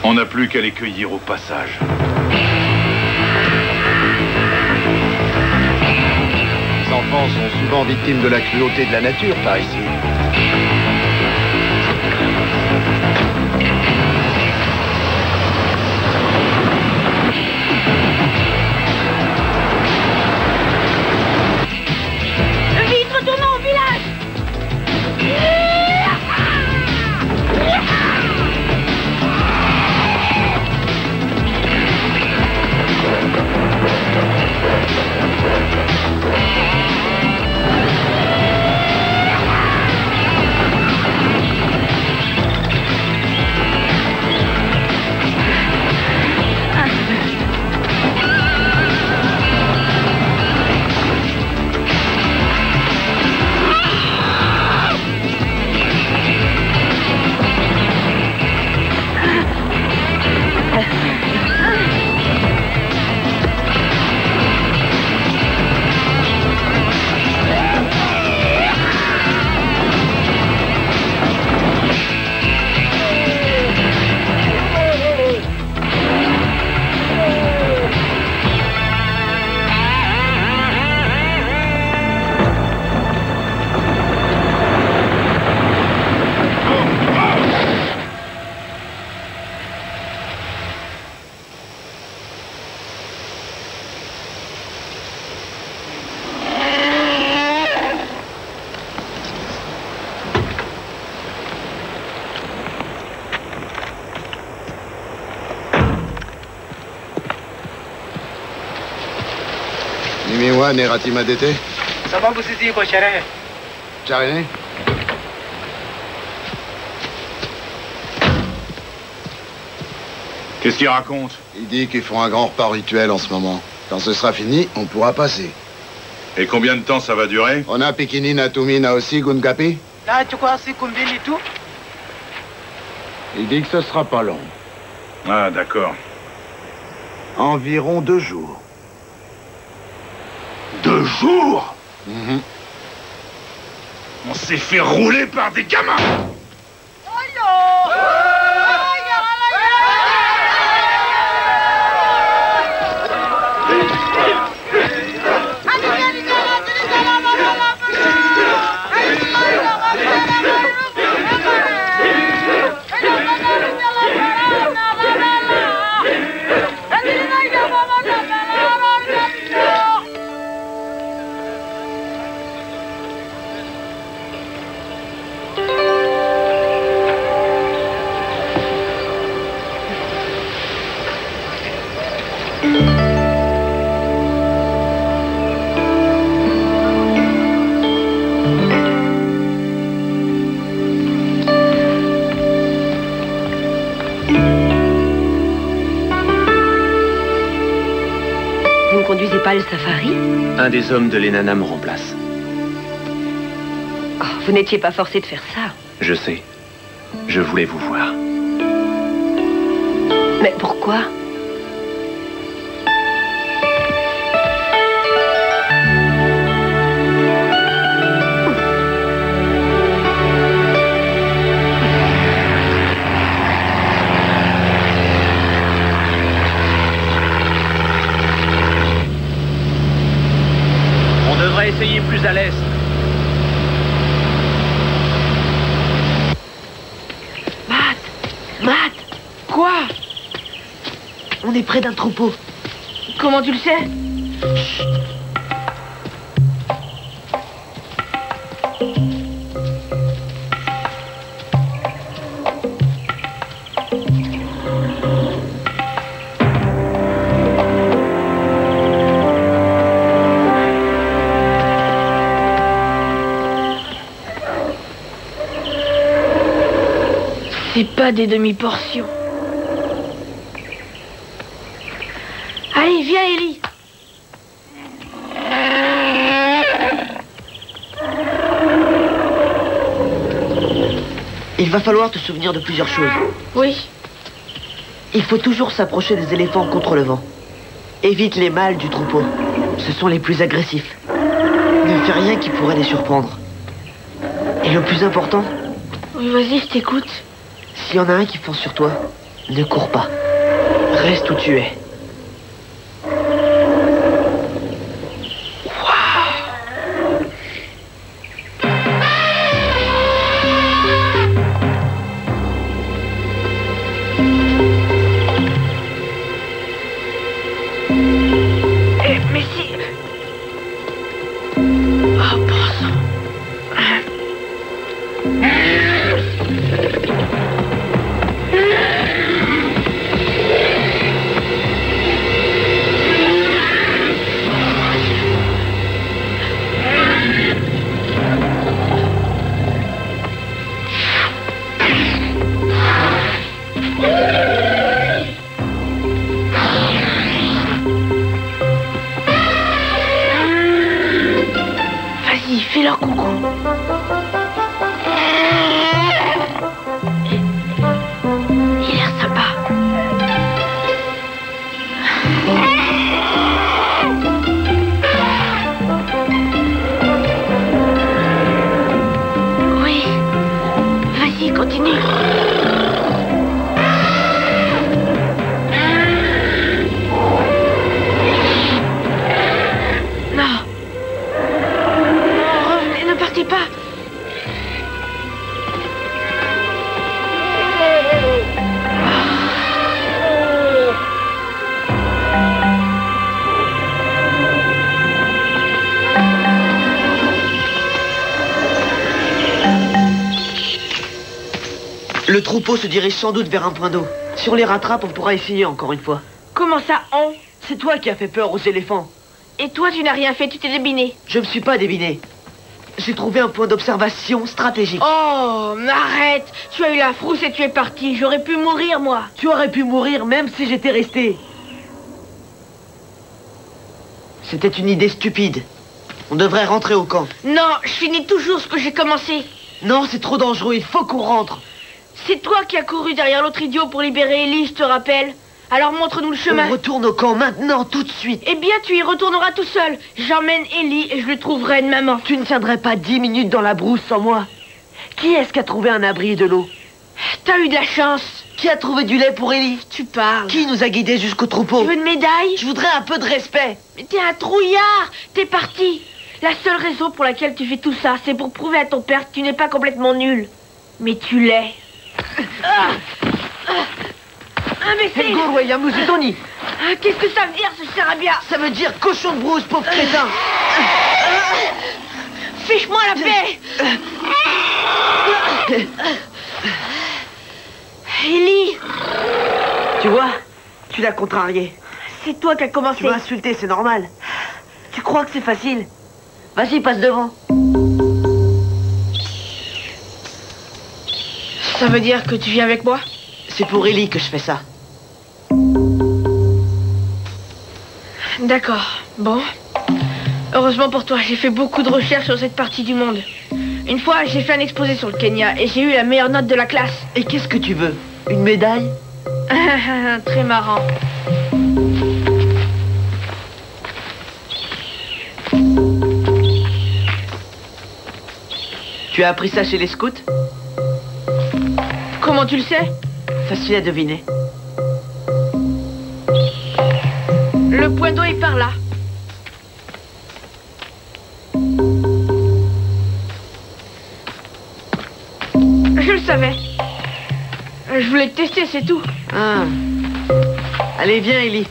On n'a plus qu'à les cueillir au passage. Les enfants sont souvent victimes de la cruauté de la nature par ici. Vite, retournons au village! Nimiwa Neratimadete. Sababu sisi iko sherehe. Charine. Qu'est-ce qu'il raconte? Il dit qu'ils font un grand repas rituel en ce moment. Quand ce sera fini, on pourra passer. Et combien de temps ça va durer? On a Pikini Natumi Naosi Gungapi. Na chukua siku mbili tu. Il dit que ce sera pas long. Ah, d'accord. Environ 2 jours. 2 jours? On s'est fait rouler par des gamins! Vous ne conduisez pas le safari? Un des hommes de l'Enana me remplace. Oh, vous n'étiez pas forcé de faire ça. Je sais. Je voulais vous voir. Mais pourquoi? On devrait essayer plus à l'est. Matt! Quoi? On est près d'un troupeau. Comment tu le sais? C'est pas des demi-portions. Allez, viens, Ellie. Il va falloir te souvenir de plusieurs choses. Oui. Il faut toujours s'approcher des éléphants contre le vent. Évite les mâles du troupeau. Ce sont les plus agressifs. Ne fais rien qui pourrait les surprendre. Et le plus important, Oui, vas-y, je t'écoute. s'il y en a un qui fonce sur toi, ne cours pas. Reste où tu es. Mais si... Oh, bon sang. Vas-y, fais leur coucou. Il a l'air sympa. Oui. Vas-y, continue. Non. Revenez, ne partez pas. Le troupeau se dirige sans doute vers un point d'eau. Si on les rattrape, on pourra essayer encore une fois. Comment ça, on? C'est toi qui as fait peur aux éléphants. Et toi, tu n'as rien fait, tu t'es débiné. Je me suis pas débiné. J'ai trouvé un point d'observation stratégique. Oh, mais arrête. Tu as eu la frousse et tu es parti. J'aurais pu mourir, moi. Tu aurais pu mourir même si j'étais resté. C'était une idée stupide. On devrait rentrer au camp. Non, je finis toujours ce que j'ai commencé. Non, c'est trop dangereux, il faut qu'on rentre. C'est toi qui as couru derrière l'autre idiot pour libérer Ellie, je te rappelle. Alors montre-nous le chemin. On retourne au camp maintenant, tout de suite. Eh bien, tu y retourneras tout seul. J'emmène Ellie et je lui trouverai une maman. Tu ne tiendrais pas 10 minutes dans la brousse sans moi. Qui est-ce qui a trouvé un abri et de l'eau? T'as eu de la chance. Qui a trouvé du lait pour Ellie? Tu parles. Qui nous a guidés jusqu'au troupeau? Tu veux une médaille? Je voudrais un peu de respect. Mais t'es un trouillard. T'es parti. La seule raison pour laquelle tu fais tout ça, c'est pour prouver à ton père que tu n'es pas complètement nul. Mais tu l'es. Imbécile! Qu'est-ce que ça veut dire, ce charabia? Ça veut dire cochon de brousse, pauvre crétin. Fiche-moi la paix. Ellie! Tu vois, tu l'as contrarié. C'est toi qui as commencé. Tu m'as insulté, c'est normal. Tu crois que c'est facile? Vas-y, passe devant. Ça veut dire que tu viens avec moi? C'est pour Ellie que je fais ça. D'accord, bon. Heureusement pour toi, j'ai fait beaucoup de recherches sur cette partie du monde. Une fois, j'ai fait un exposé sur le Kenya et j'ai eu la meilleure note de la classe. Et qu'est-ce que tu veux? Une médaille? Très marrant. Tu as appris ça chez les scouts? Comment tu le sais? Facile à deviner. Le point d'eau est par là. Je le savais. Je voulais te tester, c'est tout. Ah. Allez, viens, Ellie.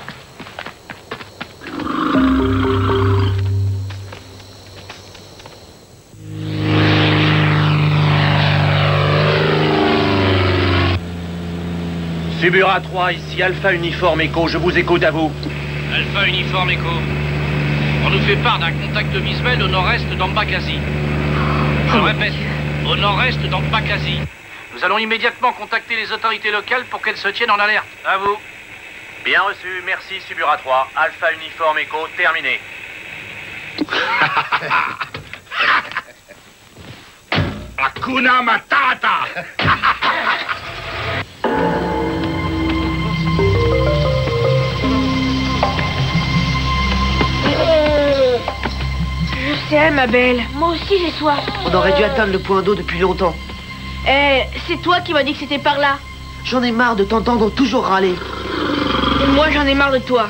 Subura 3, ici Alpha Uniforme Echo, je vous écoute à vous. Alpha Uniforme Echo. On nous fait part d'un contact visuel au nord-est d'Ambakazi. Je répète, au nord-est d'Ambakazi. Nous allons immédiatement contacter les autorités locales pour qu'elles se tiennent en alerte. À vous. Bien reçu, merci Subura 3. Alpha Uniforme Echo, terminé. Hakuna Matata. Je sais, ma belle. Moi aussi, j'ai soif. On aurait dû atteindre le point d'eau depuis longtemps. Eh, c'est toi qui m'as dit que c'était par là. J'en ai marre de t'entendre toujours râler. Et moi, j'en ai marre de toi.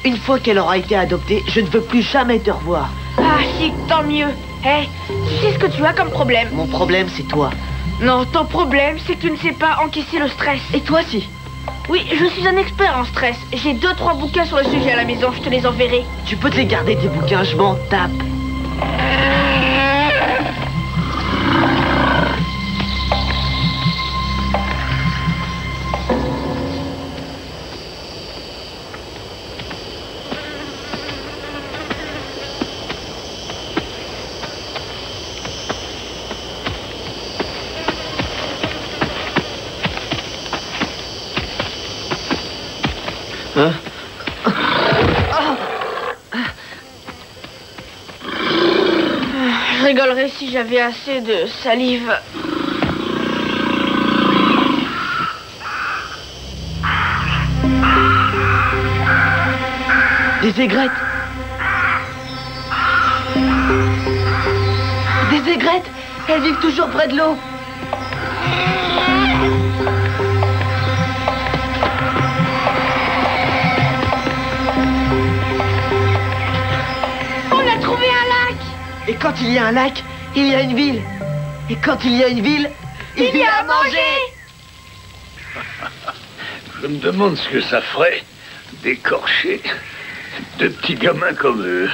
Une fois qu'elle aura été adoptée, je ne veux plus jamais te revoir. Ah, si, tant mieux. Eh, tu sais ce que tu as comme problème? Mon problème, c'est toi. Non, ton problème, c'est que tu ne sais pas encaisser le stress. Et toi, si? Oui, je suis un expert en stress. J'ai 2-3 bouquins sur le sujet à la maison, je te les enverrai. Tu peux te les garder, tes bouquins, je m'en tape. Hein? Je rigolerais si j'avais assez de salive. Des aigrettes. Des aigrettes. Elles vivent toujours près de l'eau. Et quand il y a un lac, il y a une ville. Et quand il y a une ville, il y a à manger. Je me demande ce que ça ferait d'écorcher de petits gamins comme eux.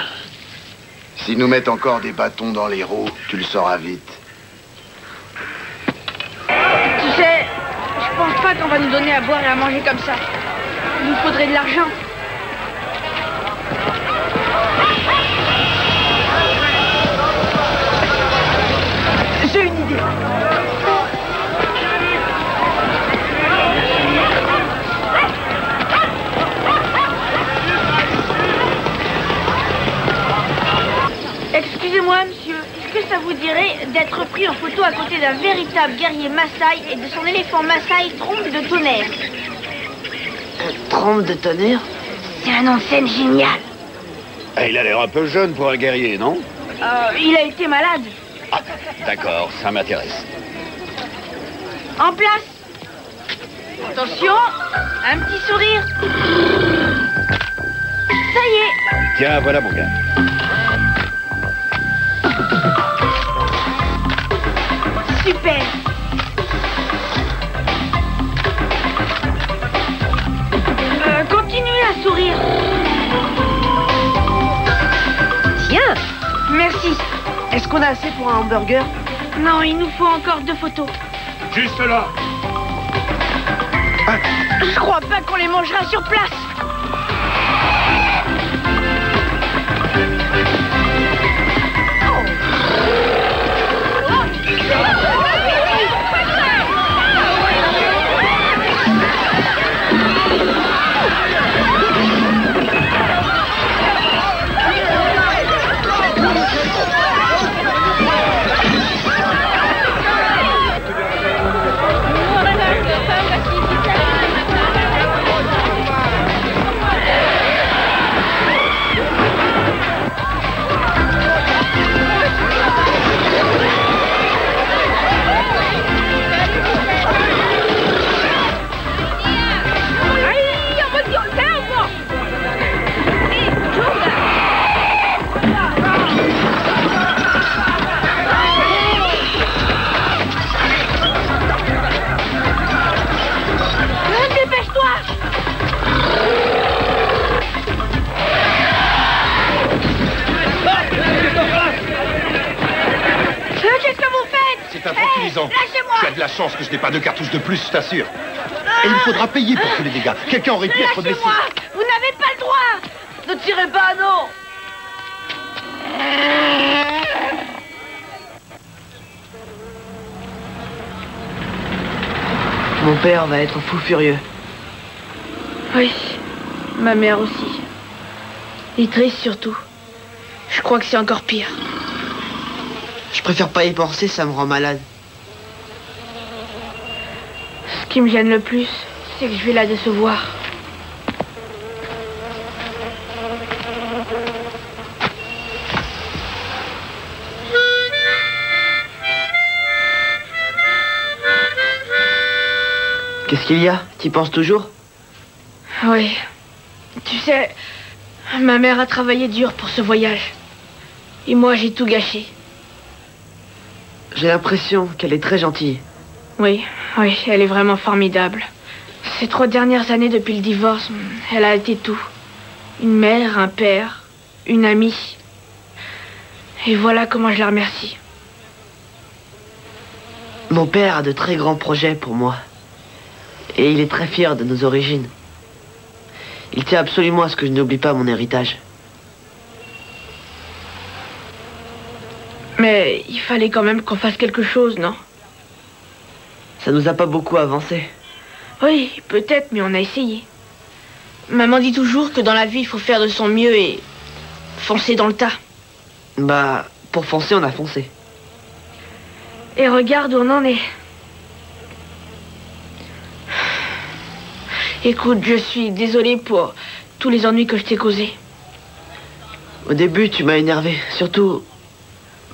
S'ils nous mettent encore des bâtons dans les roues, tu le sauras vite. Tu sais, je pense pas qu'on va nous donner à boire et à manger comme ça. Il nous faudrait de l'argent. J'ai une idée. Excusez-moi, monsieur. Est-ce que ça vous dirait d'être pris en photo à côté d'un véritable guerrier Maasai et de son éléphant Maasai Trompe de Tonnerre? Trompe de Tonnerre? C'est un nom de scène génial. Il a l'air un peu jeune pour un guerrier, non? Il a été malade. Ah, d'accord, ça m'intéresse. En place. Attention, un petit sourire. Ça y est. Tiens, voilà mon gars. Super. Continuez à sourire. Tiens. Merci. Est-ce qu'on a assez pour un hamburger? Non, il nous faut encore 2 photos. Juste là. Je crois pas qu'on les mangera sur place. C'est infantilisant. Lâchez-moi. Tu as de la chance que je n'ai pas 2 cartouches de plus, je t'assure. Et il faudra payer pour tous les dégâts. Quelqu'un aurait pu être blessé. Lâchez-moi. Vous n'avez pas le droit. Ne tirez pas, non. Mon père va être fou furieux. Oui, ma mère aussi. Et triste surtout. Je crois que c'est encore pire. Je préfère pas y penser, ça me rend malade. Ce qui me gêne le plus, c'est que je vais la décevoir. Qu'est-ce qu'il y a? T'y penses toujours? Oui. Tu sais, ma mère a travaillé dur pour ce voyage. Et moi, j'ai tout gâché. J'ai l'impression qu'elle est très gentille. Oui, oui, elle est vraiment formidable. Ces 3 dernières années depuis le divorce, elle a été tout. Une mère, un père, une amie. Et voilà comment je la remercie. Mon père a de très grands projets pour moi. Et il est très fier de nos origines. Il tient absolument à ce que je n'oublie pas mon héritage. Mais il fallait quand même qu'on fasse quelque chose, non? Ça nous a pas beaucoup avancé. Oui, peut-être, mais on a essayé. Maman dit toujours que dans la vie, il faut faire de son mieux et foncer dans le tas. Bah, pour foncer, on a foncé. Et regarde où on en est. Écoute, je suis désolée pour tous les ennuis que je t'ai causés. Au début, tu m'as énervé, surtout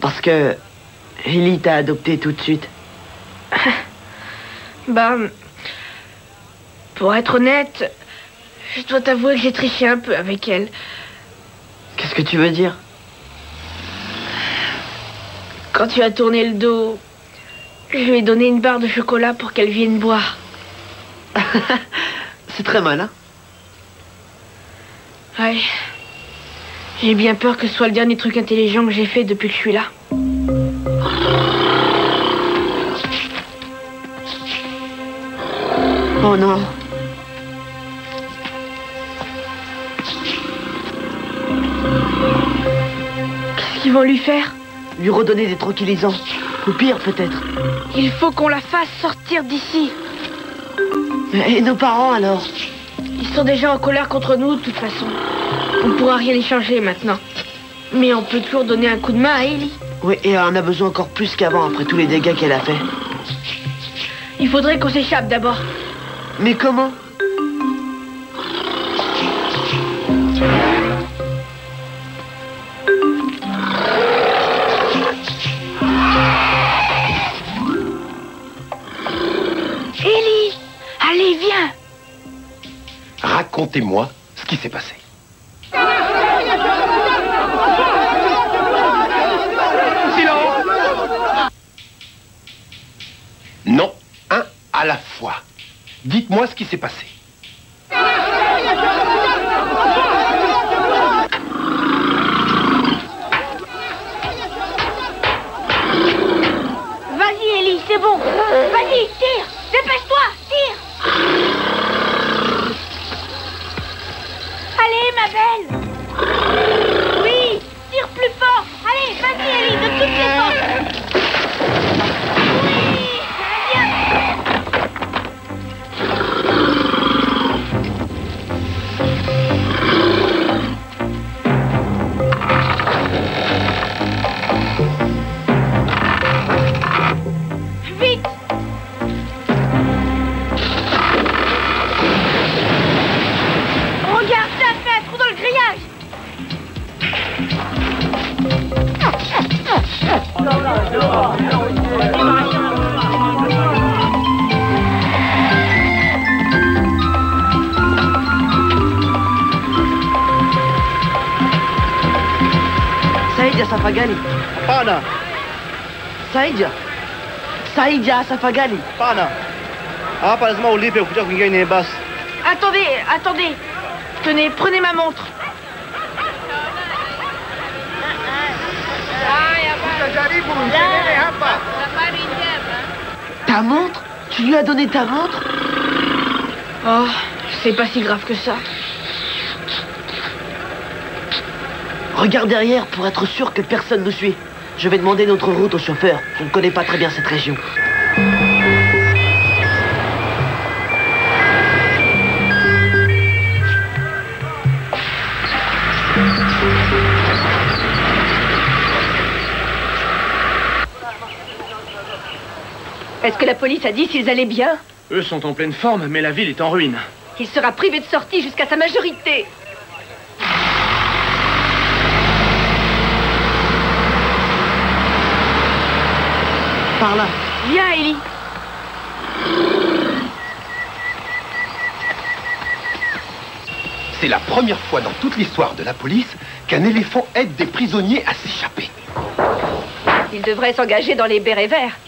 parce que Ellie t'a adopté tout de suite. Bah, pour être honnête, je dois t'avouer que j'ai triché un peu avec elle. Qu'est-ce que tu veux dire? Quand tu as tourné le dos, je lui ai donné une barre de chocolat pour qu'elle vienne boire. C'est très malin. Ouais. J'ai bien peur que ce soit le dernier truc intelligent que j'ai fait depuis que je suis là. Oh non. qu'ils vont lui faire? Lui redonner des tranquillisants. Ou pire, peut-être. Il faut qu'on la fasse sortir d'ici. Et nos parents, alors? Ils sont déjà en colère contre nous, de toute façon. On ne pourra rien y changer maintenant. Mais on peut toujours donner un coup de main à Ellie. Oui, et elle en a besoin encore plus qu'avant, après tous les dégâts qu'elle a fait. Il faudrait qu'on s'échappe d'abord. Mais comment? Ellie! Allez, viens! Racontez-moi ce qui s'est passé. Silence! Non, un à la fois. Dites-moi ce qui s'est passé. Vas-y, Ellie, c'est bon. Vas-y, tire! Dépêche-toi, tire! Allez, ma belle! Oui, tire plus fort! Allez, vas-y, Ellie, de toutes les forces! Oui, viens! Vite! Regarde, ça fait un trou dans le grillage! Saïd Safagali. Pana. Saïd Safagali. Pana. Hapa lazima ulipe kuja kuingia kwenye basi. Attendez. Tenez, prenez ma montre. Ta montre? Tu lui as donné ta montre? Oh, c'est pas si grave que ça. Regarde derrière pour être sûr que personne nous suit. Je vais demander notre route au chauffeur. Je ne connais pas très bien cette région. Est-ce que la police a dit s'ils allaient bien? Eux sont en pleine forme, mais la ville est en ruine. Il sera privé de sortie jusqu'à sa majorité. Par là. Viens, Ellie. C'est la première fois dans toute l'histoire de la police qu'un éléphant aide des prisonniers à s'échapper. Ils devraient s'engager dans les bérets verts.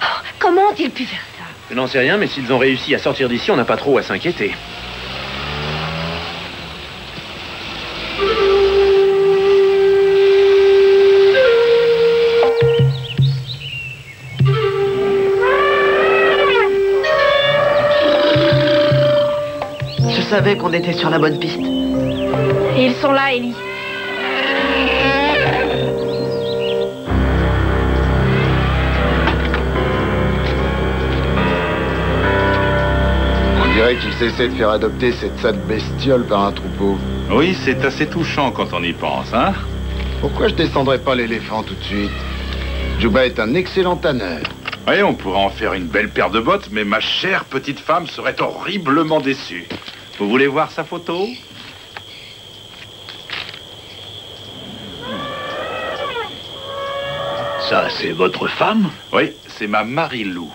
Oh, comment ont-ils pu faire ça? Je n'en sais rien, mais s'ils ont réussi à sortir d'ici, on n'a pas trop à s'inquiéter. Je savais qu'on était sur la bonne piste. Et ils sont là, Ellie. On dirait qu'ils essaient de faire adopter cette sale bestiole par un troupeau. Oui, c'est assez touchant quand on y pense, hein? Pourquoi je descendrais pas l'éléphant tout de suite? Juba est un excellent tanneur. Oui, on pourrait en faire une belle paire de bottes, mais ma chère petite femme serait horriblement déçue. Vous voulez voir sa photo? Ça, c'est votre femme? Oui, c'est ma Marie-Lou.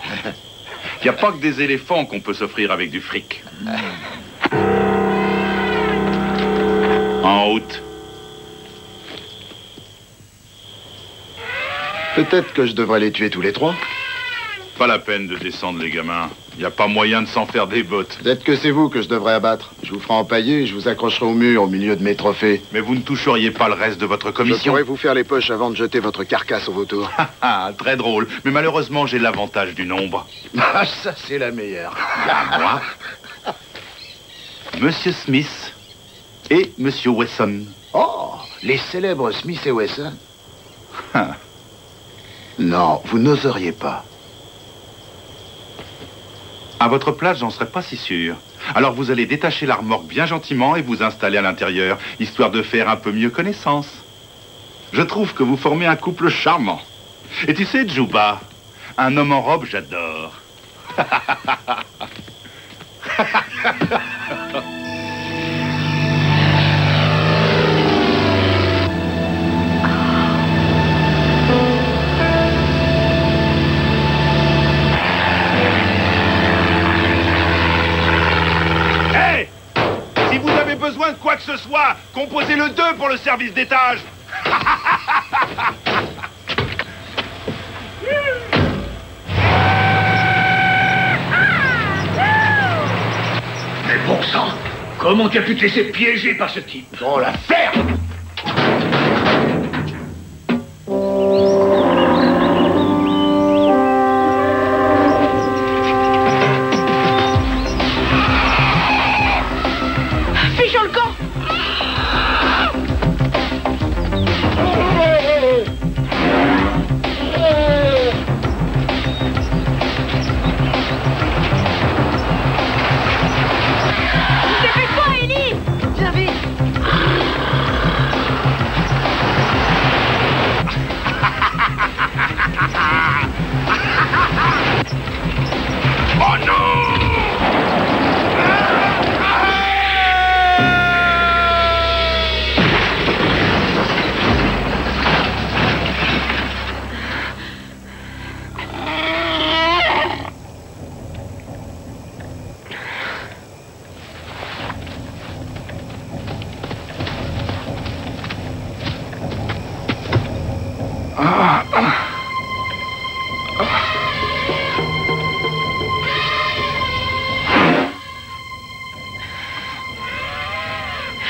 Il n'y a pas que des éléphants qu'on peut s'offrir avec du fric. En route. Peut-être que je devrais les tuer tous les trois. Pas la peine de descendre, les gamins. Il n'y a pas moyen de s'en faire des bottes. Peut-être que c'est vous que je devrais abattre. Je vous ferai empailler et je vous accrocherai au mur au milieu de mes trophées. Mais vous ne toucheriez pas le reste de votre Je commission. pourrais vous faire les poches avant de jeter votre carcasse au vautour. Ah, très drôle. Mais malheureusement, j'ai l'avantage du nombre. Ah, ça, c'est la meilleure. À moi. Monsieur Smith et Monsieur Wesson. Oh, les célèbres Smith et Wesson. Non, vous n'oseriez pas. À votre place, j'en serais pas si sûr. Alors vous allez détacher la remorque bien gentiment et vous installer à l'intérieur, histoire de faire un peu mieux connaissance. Je trouve que vous formez un couple charmant. Et tu sais, Djouba, un homme en robe, j'adore. Hey! Si vous avez besoin de quoi que ce soit, composez le 2 pour le service d'étage. Mais bon sang, comment tu as pu te laisser piéger par ce type? Dans la ferme! Fichons le camp! Oh non!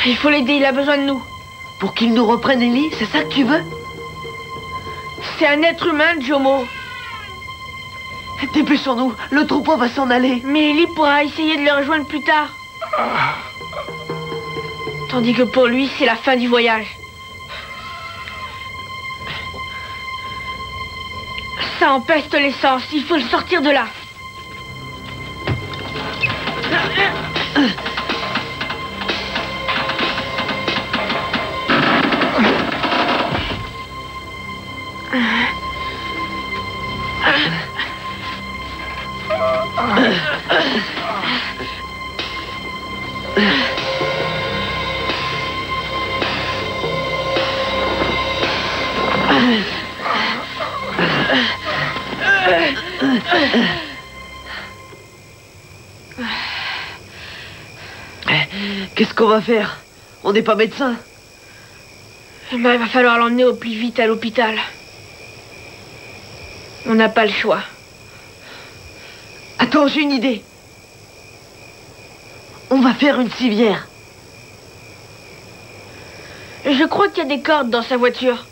Il faut l'aider, il a besoin de nous. Pour qu'il nous reprenne Ellie, c'est ça que tu veux? C'est un être humain, Jomo. Dépêchons-nous, le troupeau va s'en aller. Mais Ellie pourra essayer de le rejoindre plus tard. Tandis que pour lui, c'est la fin du voyage. Ça empeste l'essence, il faut le sortir de là. Qu'est-ce qu'on va faire? On n'est pas médecin. Eh ben, il va falloir l'emmener au plus vite à l'hôpital. On n'a pas le choix. Attends, j'ai une idée. On va faire une civière. Je crois qu'il y a des cordes dans sa voiture.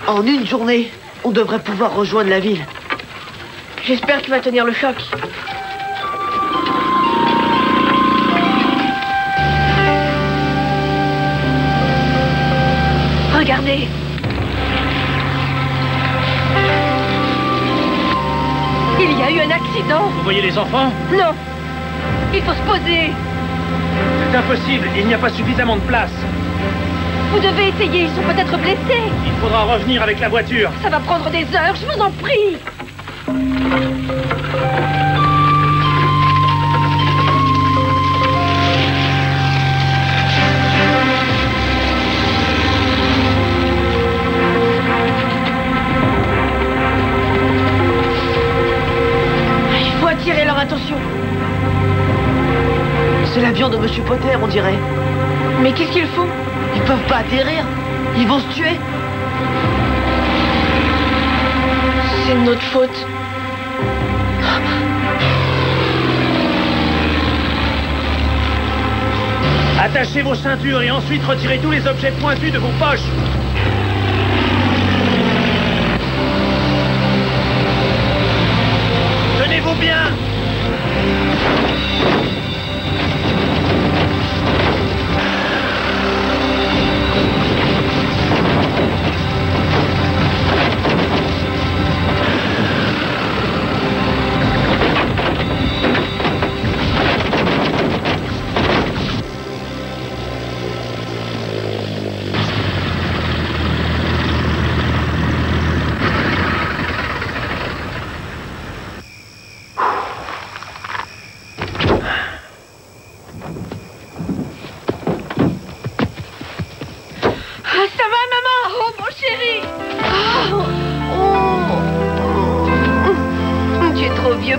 En une journée, on devrait pouvoir rejoindre la ville. J'espère qu'il va tenir le choc. Regardez. Il y a eu un accident. Vous voyez les enfants? Non. Il faut se poser. C'est impossible, il n'y a pas suffisamment de place. Vous devez essayer, ils sont peut-être blessés. Il faudra revenir avec la voiture. Ça va prendre des heures, je vous en prie. avion de Monsieur Potter, on dirait. Mais qu'est-ce qu'ils font? Ils peuvent pas atterrir. Ils vont se tuer. C'est de notre faute. Attachez vos ceintures et ensuite retirez tous les objets pointus de vos poches. Tenez-vous bien.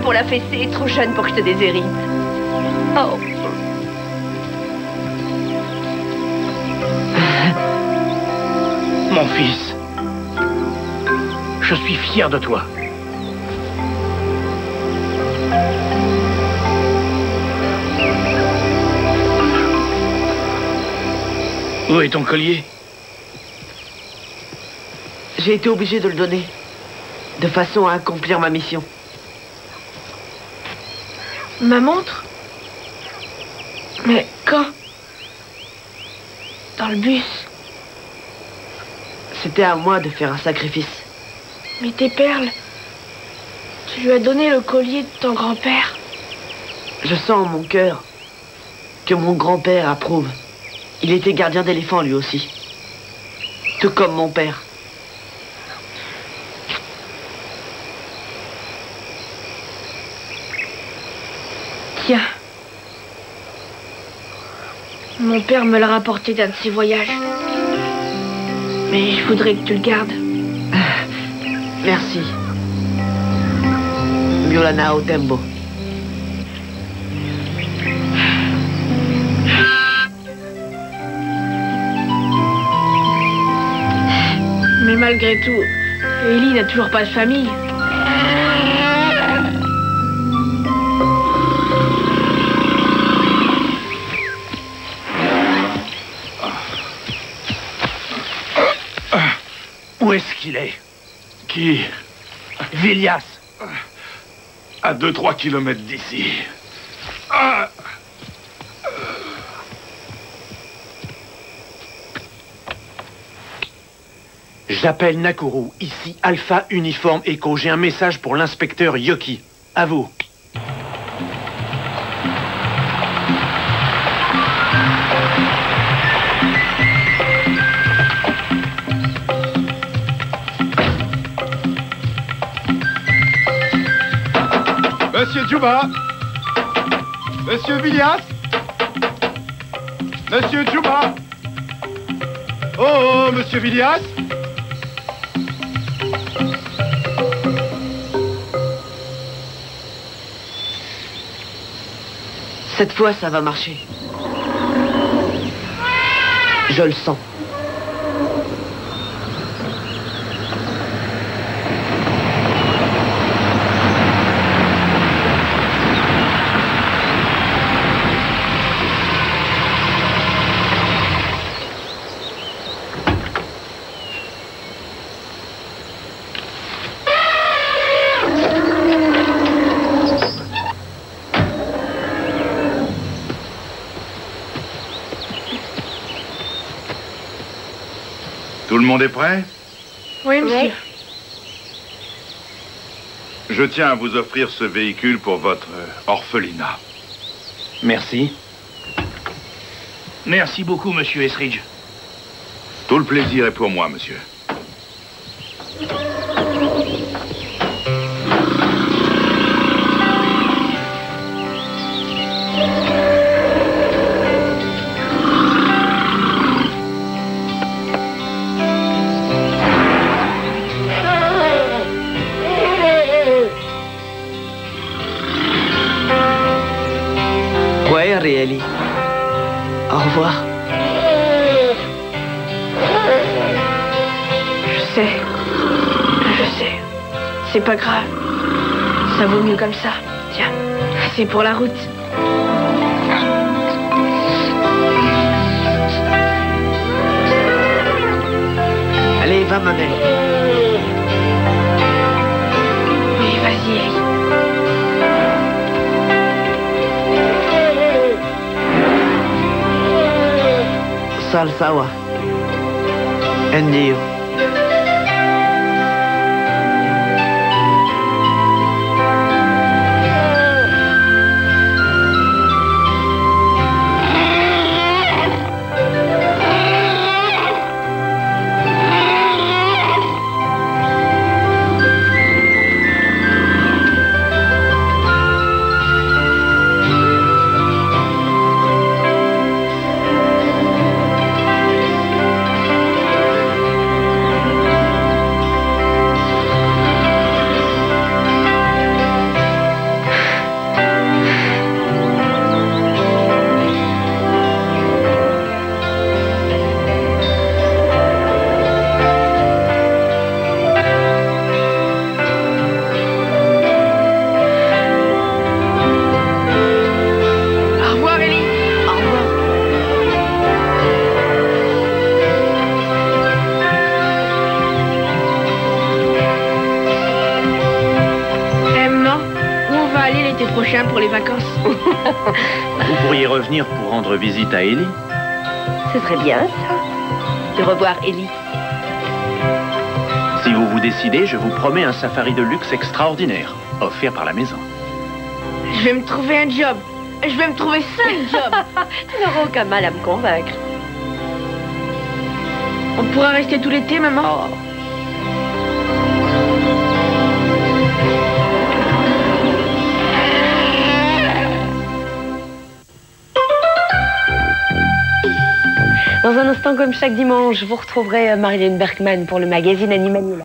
Pour la fessée, trop jeune pour que je te déshérite. Oh. Mon fils, je suis fier de toi. Où est ton collier? J'ai été obligé de le donner, de façon à accomplir ma mission. Ma montre? Mais quand? Dans le bus. C'était à moi de faire un sacrifice. Mais tes perles, tu lui as donné le collier de ton grand-père. Je sens en mon cœur que mon grand-père approuve. Il était gardien d'éléphants lui aussi. Tout comme mon père. Tiens. Mon père me l'a rapporté d'un de ses voyages. Mais je voudrais que tu le gardes. Merci. Miolana au tembo. Mais malgré tout, Ellie n'a toujours pas de famille. Où est-ce qu'il est? Qui? Vilias. À 2-3 kilomètres d'ici. J'appelle Nakuru, ici Alpha Uniforme Echo. J'ai un message pour l'inspecteur Yoki. À vous. Monsieur Juba. Monsieur Vilias. Monsieur Juba. Oh, Monsieur Vilias. Cette fois, ça va marcher. Je le sens. Tout le monde est prêt? Oui, monsieur. Je tiens à vous offrir ce véhicule pour votre orphelinat. Merci. Merci beaucoup, monsieur Esridge. Tout le plaisir est pour moi, monsieur. Ouais, Ellie. revoir. Je sais. C'est pas grave. Ça vaut mieux comme ça. Tiens, c'est pour la route. Allez, va, ma belle. Oui, vas-y, Ellie. Salsawa. Endio. Prochain pour les vacances. Vous pourriez revenir pour rendre visite à Ellie? Ce serait bien, ça, de revoir Ellie. Si vous vous décidez, je vous promets un safari de luxe extraordinaire, offert par la maison. Je vais me trouver un job. Je vais me trouver 5 jobs. Tu n'auras aucun mal à me convaincre. On pourra rester tout l'été, maman. Oh. Dans un instant, comme chaque dimanche, vous retrouverez Marilyn Bergman pour le magazine Animaniacs.